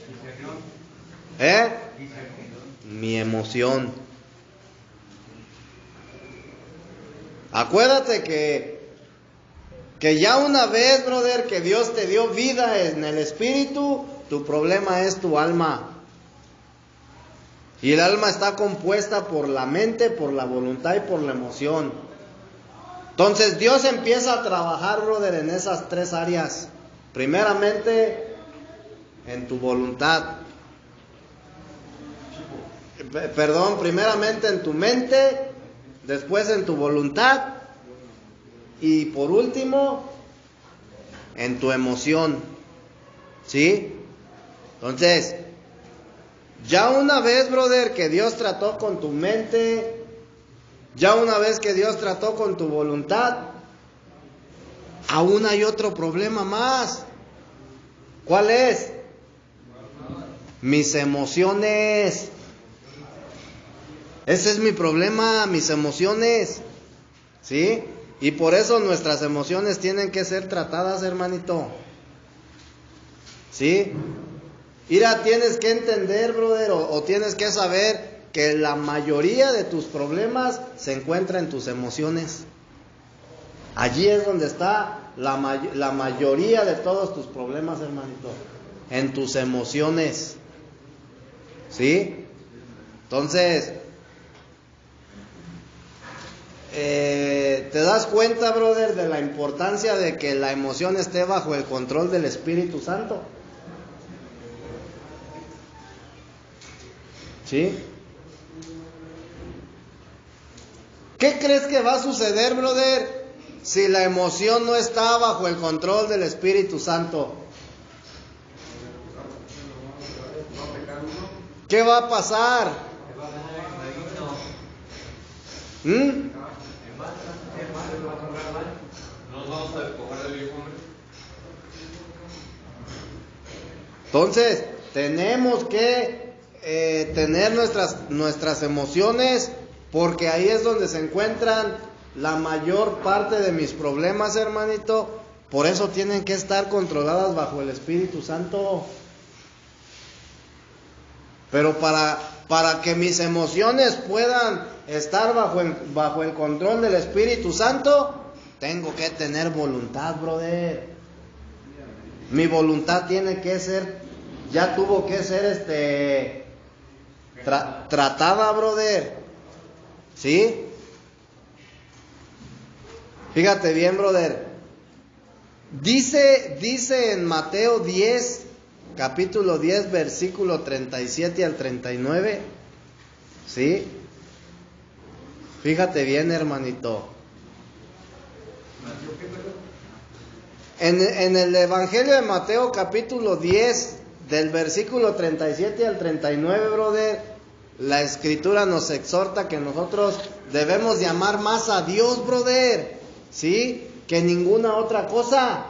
Mi emoción. Acuérdate que ya una vez, brother, que Dios te dio vida en el espíritu, tu problema es tu alma. Y el alma está compuesta por la mente, por la voluntad y por la emoción. Entonces Dios empieza a trabajar, brother, en esas tres áreas. Primeramente, en tu voluntad. Primeramente en tu mente, después en tu voluntad y por último en tu emoción. ¿Sí? Entonces, ya una vez, brother, que Dios trató con tu mente, ya una vez que Dios trató con tu voluntad, aún hay otro problema más. ¿Cuál es? Mis emociones. Ese es mi problema, mis emociones. ¿Sí? Y por eso nuestras emociones tienen que ser tratadas, hermanito. ¿Sí? Mira, tienes que entender, brother, o tienes que saber que la mayoría de tus problemas se encuentra en tus emociones. Allí es donde está la mayoría de todos tus problemas, hermanito. En tus emociones. ¿Sí? Entonces, ¿te das cuenta, brother, de la importancia de que la emoción esté bajo el control del Espíritu Santo? ¿Sí? ¿Qué crees que va a suceder, brother, si la emoción no está bajo el control del Espíritu Santo? ¿Qué va a pasar? Nos vamos a despojar del viejo hombre. Entonces, tenemos que tener nuestras emociones, porque ahí es donde se encuentran la mayor parte de mis problemas, hermanito. Por eso tienen que estar controladas bajo el Espíritu Santo. Pero para que mis emociones puedan estar bajo el control del Espíritu Santo, tengo que tener voluntad, brother. Mi voluntad tiene que ser, ya tuvo que ser tratada, brother. ¿Sí? Fíjate bien, brother. Dice en Mateo 10, capítulo 10, versículo 37 al 39. ¿Sí? Fíjate bien, hermanito. En el Evangelio de Mateo, capítulo 10, del versículo 37 al 39, brother, la Escritura nos exhorta que nosotros debemos de amar más a Dios, brother, ¿sí? Que ninguna otra cosa.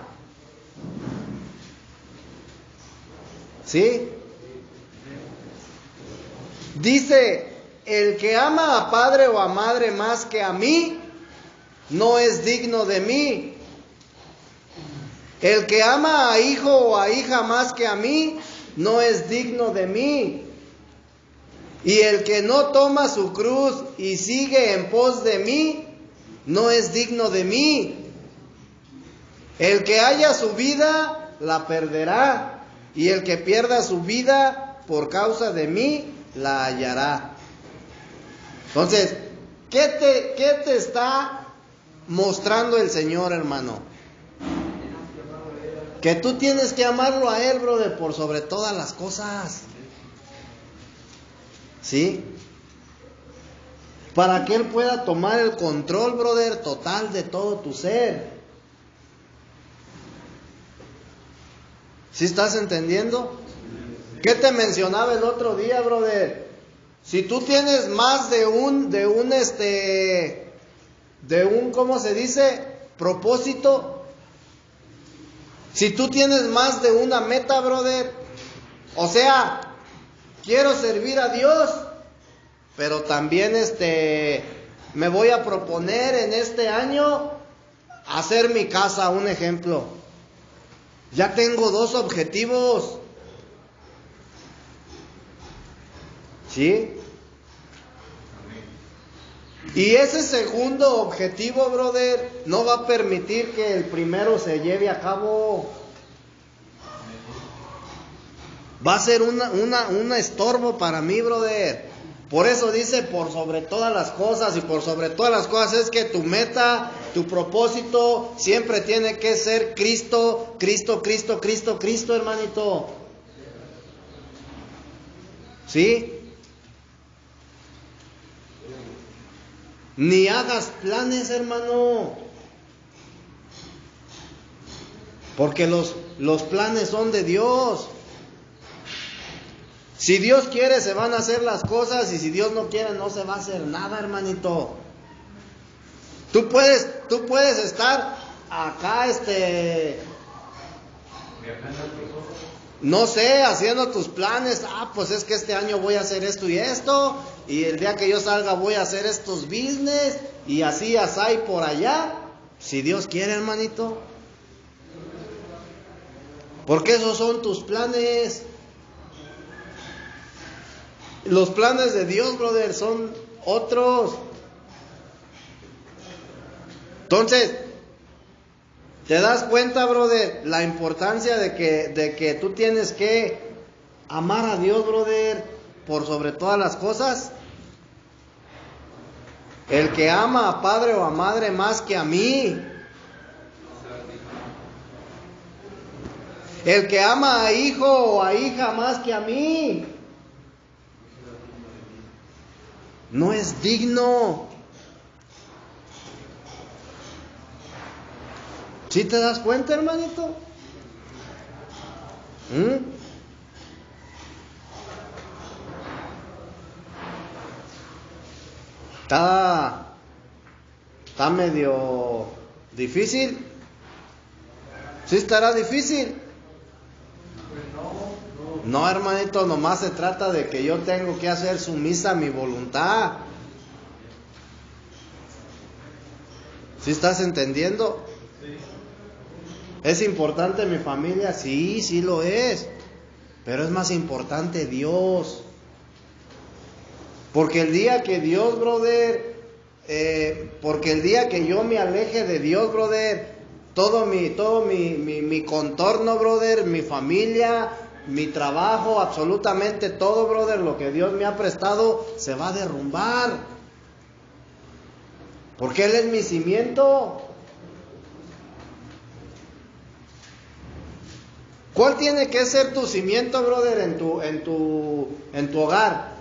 ¿Sí? Dice, el que ama a padre o a madre más que a mí, no es digno de mí. El que ama a hijo o a hija más que a mí, no es digno de mí. Y el que no toma su cruz y sigue en pos de mí, no es digno de mí. El que haya su vida, la perderá. Y el que pierda su vida por causa de mí, la hallará. Entonces, ¿qué te está mostrando el Señor, hermano? Que tú tienes que amarlo a Él, brother, por sobre todas las cosas. ¿Sí? Para que Él pueda tomar el control, brother, total de todo tu ser. ¿Sí estás entendiendo? ¿Qué te mencionaba el otro día, brother? Si tú tienes más de un, ¿cómo se dice? Propósito. Si tú tienes más de una meta, brother, o sea, quiero servir a Dios, pero también me voy a proponer en este año hacer mi casa, un ejemplo. Ya tengo 2 objetivos. ¿Sí? Y ese segundo objetivo, brother, no va a permitir que el primero se lleve a cabo. Va a ser un estorbo para mí, brother. Por eso dice, por sobre todas las cosas, y por sobre todas las cosas es que tu meta, tu propósito, siempre tiene que ser Cristo, Cristo, Cristo, Cristo, Cristo, hermanito. ¿Sí? Ni hagas planes, hermano. Porque los planes son de Dios. Si Dios quiere, se van a hacer las cosas, y si Dios no quiere, no se va a hacer nada, hermanito. Tú puedes estar acá, no sé, haciendo tus planes. Pues es que este año voy a hacer esto y esto, y el día que yo salga voy a hacer estos business, y así, así, por allá. Si Dios quiere, hermanito. Porque esos son tus planes. Los planes de Dios, brother, son otros. Entonces, ¿te das cuenta, brother, la importancia de que tú tienes que amar a Dios, brother, por sobre todas las cosas? El que ama a padre o a madre más que a mí. El que ama a hijo o a hija más que a mí. No es digno. ¿Sí te das cuenta, hermanito? Está medio difícil. ¿Sí estará difícil? No, hermanito, nomás se trata de que yo tengo que hacer sumisa a mi voluntad. ¿Sí estás entendiendo? ¿Es importante mi familia? Sí, sí lo es. Pero es más importante Dios. Porque el día que Dios, brother, porque el día que yo me aleje de Dios, brother, todo mi contorno, brother, mi familia, mi trabajo, absolutamente todo, brother, lo que Dios me ha prestado, se va a derrumbar. Porque Él es mi cimiento. ¿Cuál tiene que ser tu cimiento, brother, en tu hogar?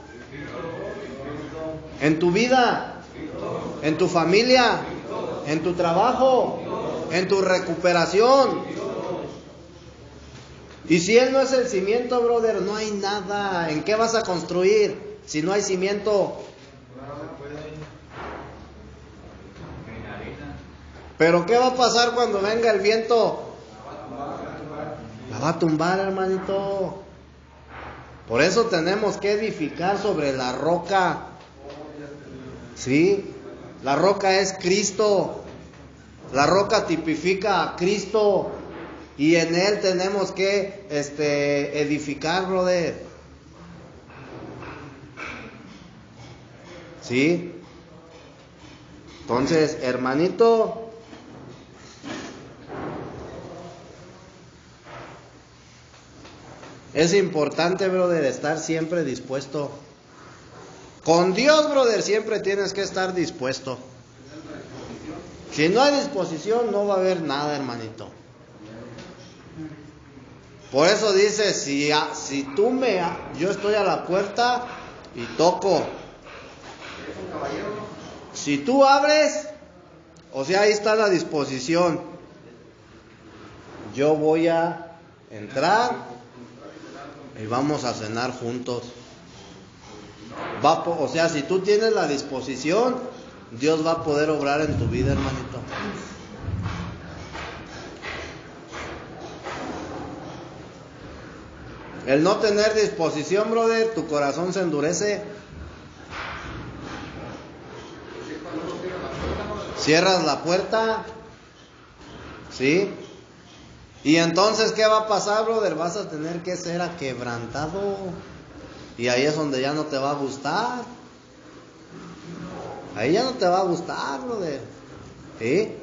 En tu vida, en tu familia, en tu trabajo, en tu recuperación. Y si Él no es el cimiento, brother, no hay nada. ¿En qué vas a construir si no hay cimiento? Pero ¿qué va a pasar cuando venga el viento? La va a tumbar, hermanito. Por eso tenemos que edificar sobre la roca. ¿Sí? La roca es Cristo. La roca tipifica a Cristo. Y en Él tenemos que edificar, brother. ¿Sí? Entonces, hermanito, es importante, brother, estar siempre dispuesto. Con Dios, brother, siempre tienes que estar dispuesto. Si no hay disposición, no va a haber nada, hermanito. Por eso dice, yo estoy a la puerta y toco. Si tú abres, o sea, ahí está la disposición. Yo voy a entrar y vamos a cenar juntos. O sea, si tú tienes la disposición, Dios va a poder obrar en tu vida, hermanito. El no tener disposición, brother, tu corazón se endurece. Cierras la puerta, ¿sí? Y entonces, ¿qué va a pasar, brother? Vas a tener que ser aquebrantado. Y ahí es donde ya no te va a gustar. Ahí ya no te va a gustar, brother. ¿Sí?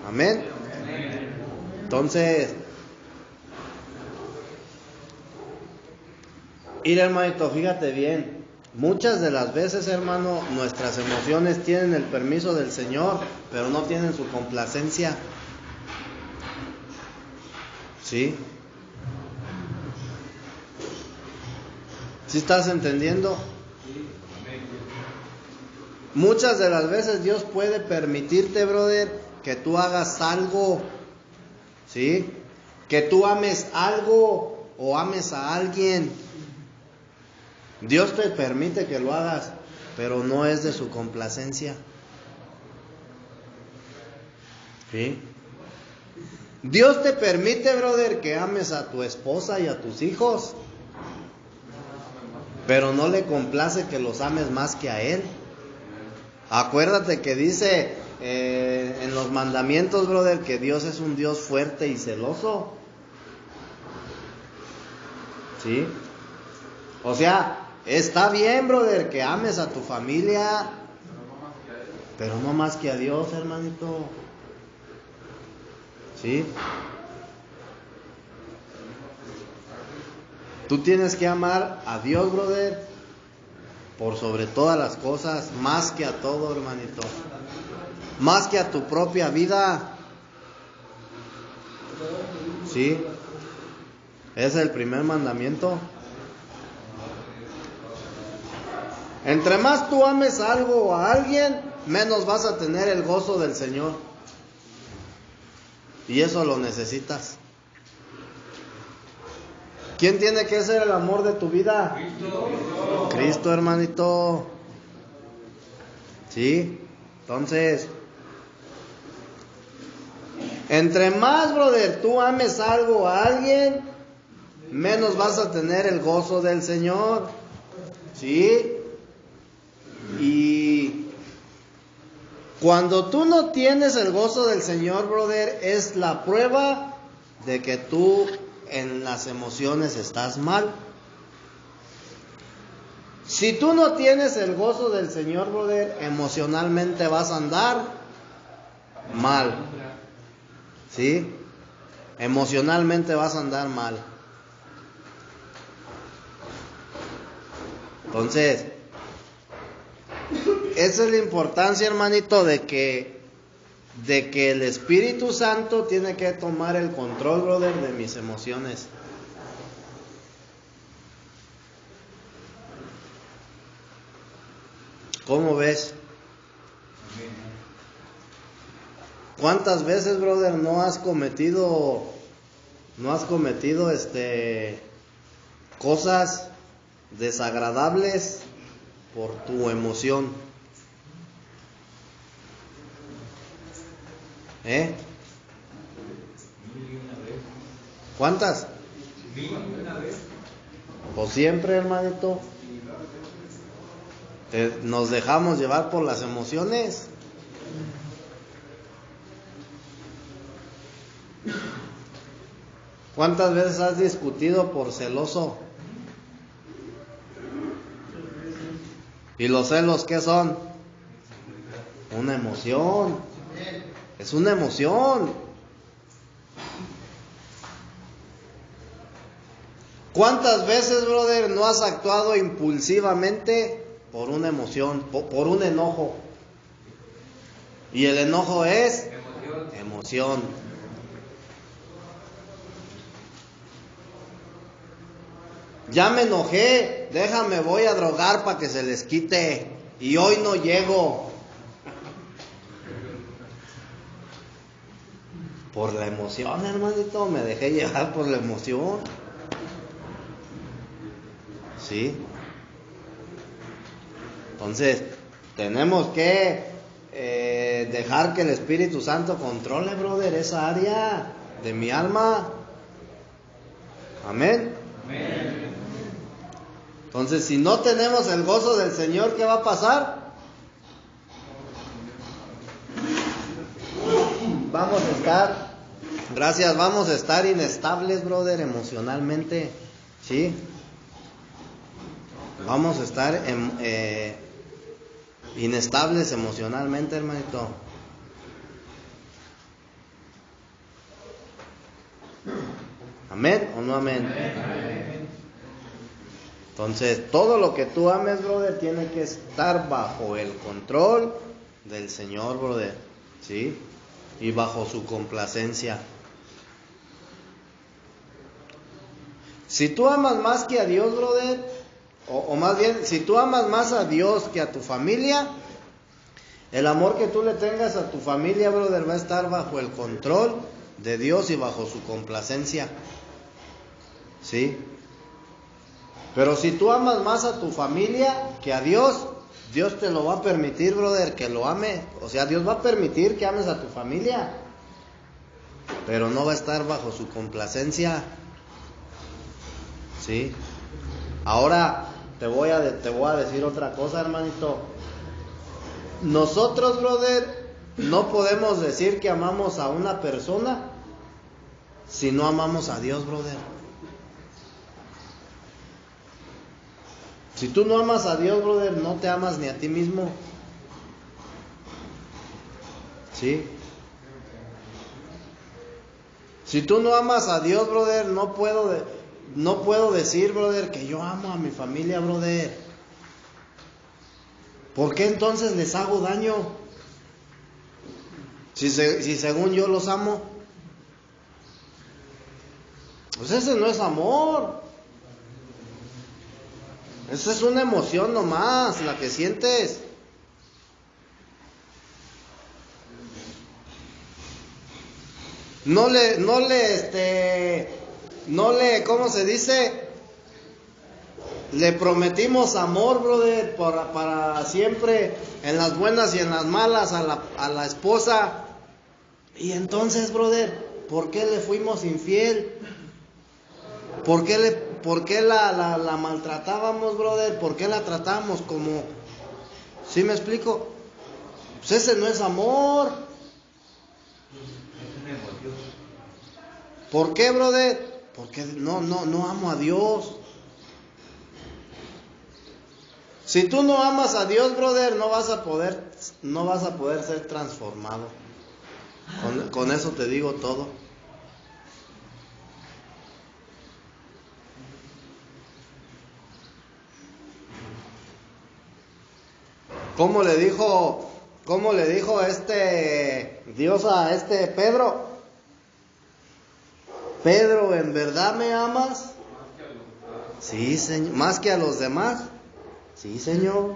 Amén. Entonces, mira, hermanito, fíjate bien. Muchas de las veces, hermano, nuestras emociones tienen el permiso del Señor, pero no tienen su complacencia. ¿Sí? ¿Sí estás entendiendo? Muchas de las veces Dios puede permitirte, brother, que tú hagas algo, ¿sí? Que tú ames algo o ames a alguien. Dios te permite que lo hagas, pero no es de su complacencia. ¿Sí? Dios te permite, brother, que ames a tu esposa y a tus hijos, pero no le complace que los ames más que a Él. Acuérdate que dice en los mandamientos, brother, que Dios es un Dios fuerte y celoso. ¿Sí? O sea, está bien, brother, que ames a tu familia, pero no más que a Dios, hermanito. ¿Sí? Tú tienes que amar a Dios, brother, por sobre todas las cosas, más que a todo, hermanito. Más que a tu propia vida. ¿Sí? Ese es el primer mandamiento. Entre más tú ames algo o a alguien, menos vas a tener el gozo del Señor. Y eso lo necesitas. ¿Quién tiene que ser el amor de tu vida? Cristo, hermanito. ¿Sí? Entonces, entre más, brother, tú ames algo a alguien, menos vas a tener el gozo del Señor. ¿Sí? Y cuando tú no tienes el gozo del Señor, brother, es la prueba de que tú en las emociones estás mal. Si tú no tienes el gozo del Señor, brother, emocionalmente vas a andar mal. ¿Sí? Emocionalmente vas a andar mal. Entonces, esa es la importancia, hermanito, de que de que el Espíritu Santo tiene que tomar el control, brother, de mis emociones. ¿Cómo ves? ¿Cuántas veces, brother, no has cometido cosas desagradables por tu emoción? ¿Cuántas? Pues siempre, hermanito. Nos dejamos llevar por las emociones. ¿Cuántas veces has discutido por celoso? ¿Y los celos qué son? Una emoción. Es una emoción. ¿Cuántas veces, brother, no has actuado impulsivamente por una emoción, por un enojo? Y el enojo es emoción. Ya me enojé, déjame, voy a drogar para que se les quite. Y hoy no llego. Por la emoción, hermanito, me dejé llevar por la emoción. ¿Sí? Entonces, tenemos que dejar que el Espíritu Santo controle, brother, esa área de mi alma. Amén. Amén. Entonces, si no tenemos el gozo del Señor, ¿qué va a pasar? Vamos a estar inestables, brother, emocionalmente. ¿Sí? Vamos a estar inestables emocionalmente, hermanito. ¿Amén o no amén? Entonces, todo lo que tú ames, brother, tiene que estar bajo el control del Señor, brother. ¿Sí? Y bajo su complacencia. Si tú amas más que a Dios, brother, o más bien, si tú amas más a Dios que a tu familia, el amor que tú le tengas a tu familia, brother, va a estar bajo el control de Dios y bajo su complacencia. ¿Sí? Pero si tú amas más a tu familia que a Dios, Dios te lo va a permitir, brother, que lo ame. O sea, Dios va a permitir que ames a tu familia, pero no va a estar bajo su complacencia. ¿Sí? Ahora te voy a decir otra cosa, hermanito. Nosotros, brother, no podemos decir que amamos a una persona si no amamos a Dios, brother. Si tú no amas a Dios, brother, no te amas ni a ti mismo. ¿Sí? Si tú no amas a Dios, brother, no puedo decir, brother, que yo amo a mi familia, brother. ¿Por qué entonces les hago daño? Si según yo los amo. Pues ese no es amor. Esa es una emoción nomás, la que sientes. No le, ¿cómo se dice? Le prometimos amor, brother, para siempre, en las buenas y en las malas, a la esposa. Y entonces, brother, ¿por qué le fuimos infiel? ¿Por qué la maltratábamos, brother? ¿Por qué la tratábamos como... ¿Sí me explico? Pues ese no es amor. ¿Por qué, brother? Porque no amo a Dios. Si tú no amas a Dios, brother, no vas a poder ser transformado. Con eso te digo todo. ¿Cómo le dijo ¿cómo le dijo Dios a Pedro? Pedro, ¿en verdad me amas? Sí, Señor. ¿Más que a los demás? Sí, Señor.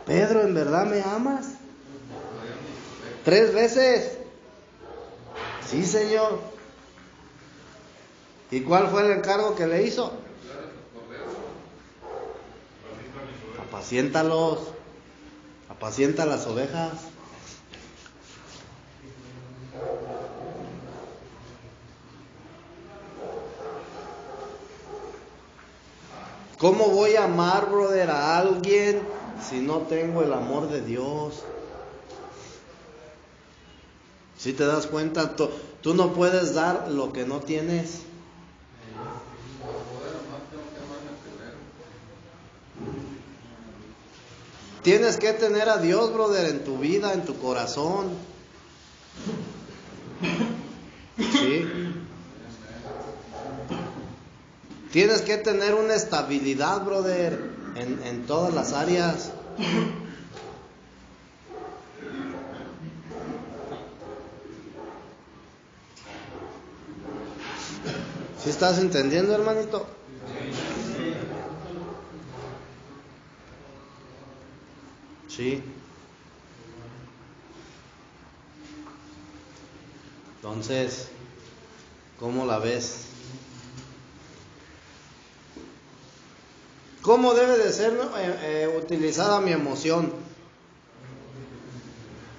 Pedro, ¿en verdad me amas? 3 veces. Sí, Señor. ¿Y cuál fue el encargo que le hizo? Apaciéntalos. Apacienta las ovejas. ¿Cómo voy a amar, brother, a alguien si no tengo el amor de Dios? Si te das cuenta, tú no puedes dar lo que no tienes. Tienes que tener a Dios, brother, en tu vida, en tu corazón. ¿Sí? Tienes que tener una estabilidad, brother, en todas las áreas. ¿Sí estás entendiendo, hermanito? Sí. Entonces, ¿cómo la ves? ¿Cómo debe de ser utilizada mi emoción?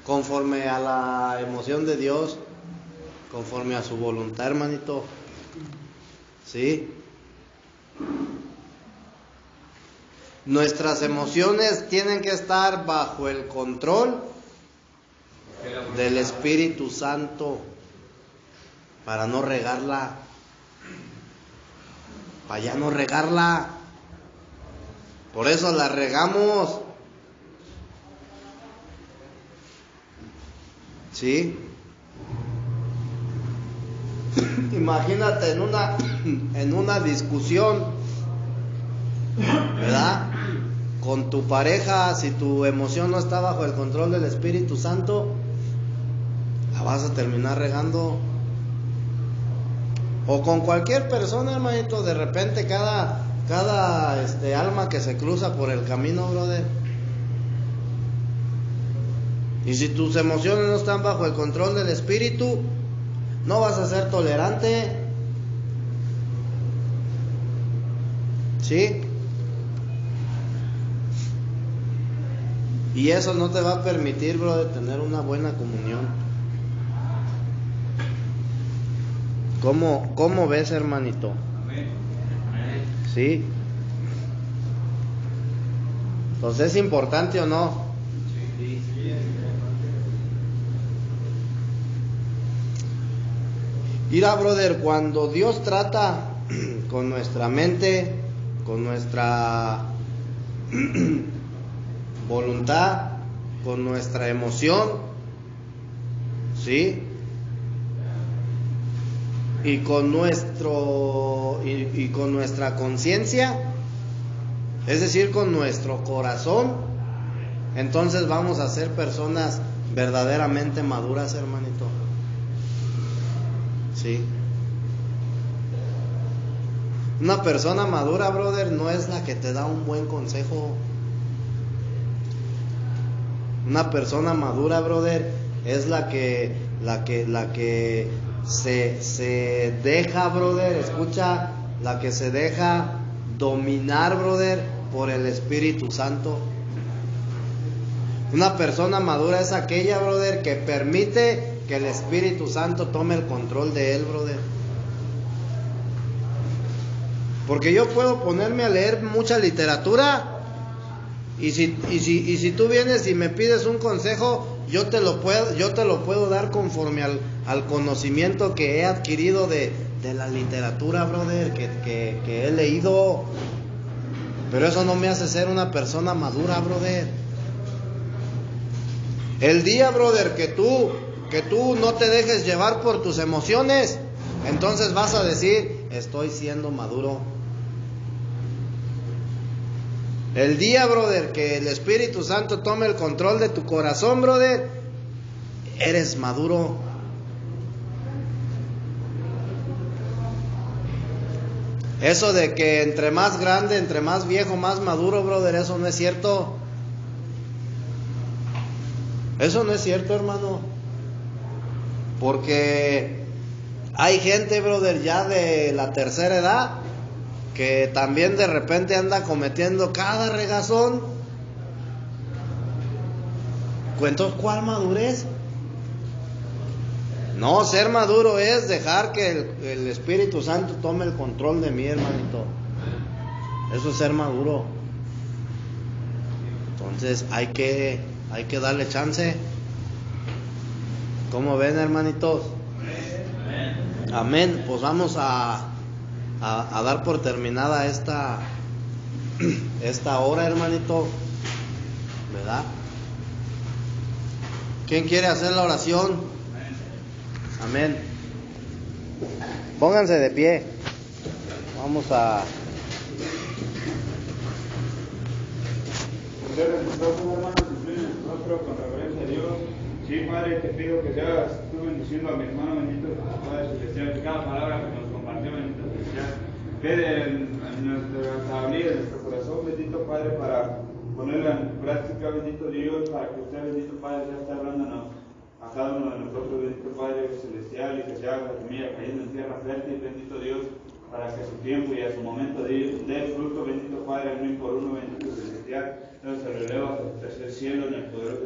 Conforme a la emoción de Dios, conforme a su voluntad, hermanito. ¿Sí? Nuestras emociones tienen que estar bajo el control del Espíritu Santo para no regarla, para ya no regarla. Por eso la regamos. ¿Sí? Imagínate en una discusión, ¿verdad? Con tu pareja, si tu emoción no está bajo el control del Espíritu Santo, la vas a terminar regando. O con cualquier persona, hermanito, de repente cada alma que se cruza por el camino, brother. Y si tus emociones no están bajo el control del Espíritu, no vas a ser tolerante. ¿Sí? Y eso no te va a permitir, brother, tener una buena comunión. ¿Cómo ves, hermanito? ¿Sí? Entonces, ¿es importante o no? Sí. Mira, brother, cuando Dios trata con nuestra mente, con nuestra voluntad, con nuestra emoción, ¿sí? Y con nuestra conciencia, es decir, con nuestro corazón, entonces vamos a ser personas verdaderamente maduras, hermanito. ¿Sí? Una persona madura, brother, no es la que te da un buen consejo. Una persona madura, brother, es la que se deja, brother, escucha, la que se deja dominar, brother, por el Espíritu Santo. Una persona madura es aquella, brother, que permite que el Espíritu Santo tome el control de él, brother. Porque yo puedo ponerme a leer mucha literatura y si tú vienes y me pides un consejo, yo te lo puedo dar conforme al conocimiento que he adquirido de la literatura, brother, que he leído. Pero eso no me hace ser una persona madura, brother. El día, brother, que tú no te dejes llevar por tus emociones, entonces vas a decir, estoy siendo maduro. El día, brother, que el Espíritu Santo tome el control de tu corazón, brother, eres maduro. Eso de que entre más grande, entre más viejo, más maduro, brother, eso no es cierto. Eso no es cierto, hermano. Porque hay gente, brother, ya de la tercera edad, que también de repente anda cometiendo cada regazón. ¿Cuentos cuál madurez? No, ser maduro es dejar que el Espíritu Santo tome el control de mí, hermanito. Eso es ser maduro. Entonces hay que darle chance. ¿Cómo ven, hermanitos? Amén. Pues vamos a dar por terminada esta hora, hermanito. ¿Verdad? ¿Quién quiere hacer la oración? Amén. Pónganse de pie. Vamos a... Con reverencia a Dios. Sí, Padre, te pido que seas tú bendiciendo a mi hermano, bendito Padre Celestial, que cada palabra que nos compartió, bendito Celestial, quede en nuestra tablilla, en nuestro corazón, bendito Padre, para ponerla en práctica, bendito Dios, para que usted, bendito Padre, ya esté hablándonos a cada uno de nosotros, bendito Padre Celestial, y que se haga la semilla cayendo en tierra fértil, bendito Dios, para que a su tiempo y a su momento dé fruto, bendito Padre, al mil por uno, bendito Celestial, nos eleva hasta el tercer cielo en el poderoso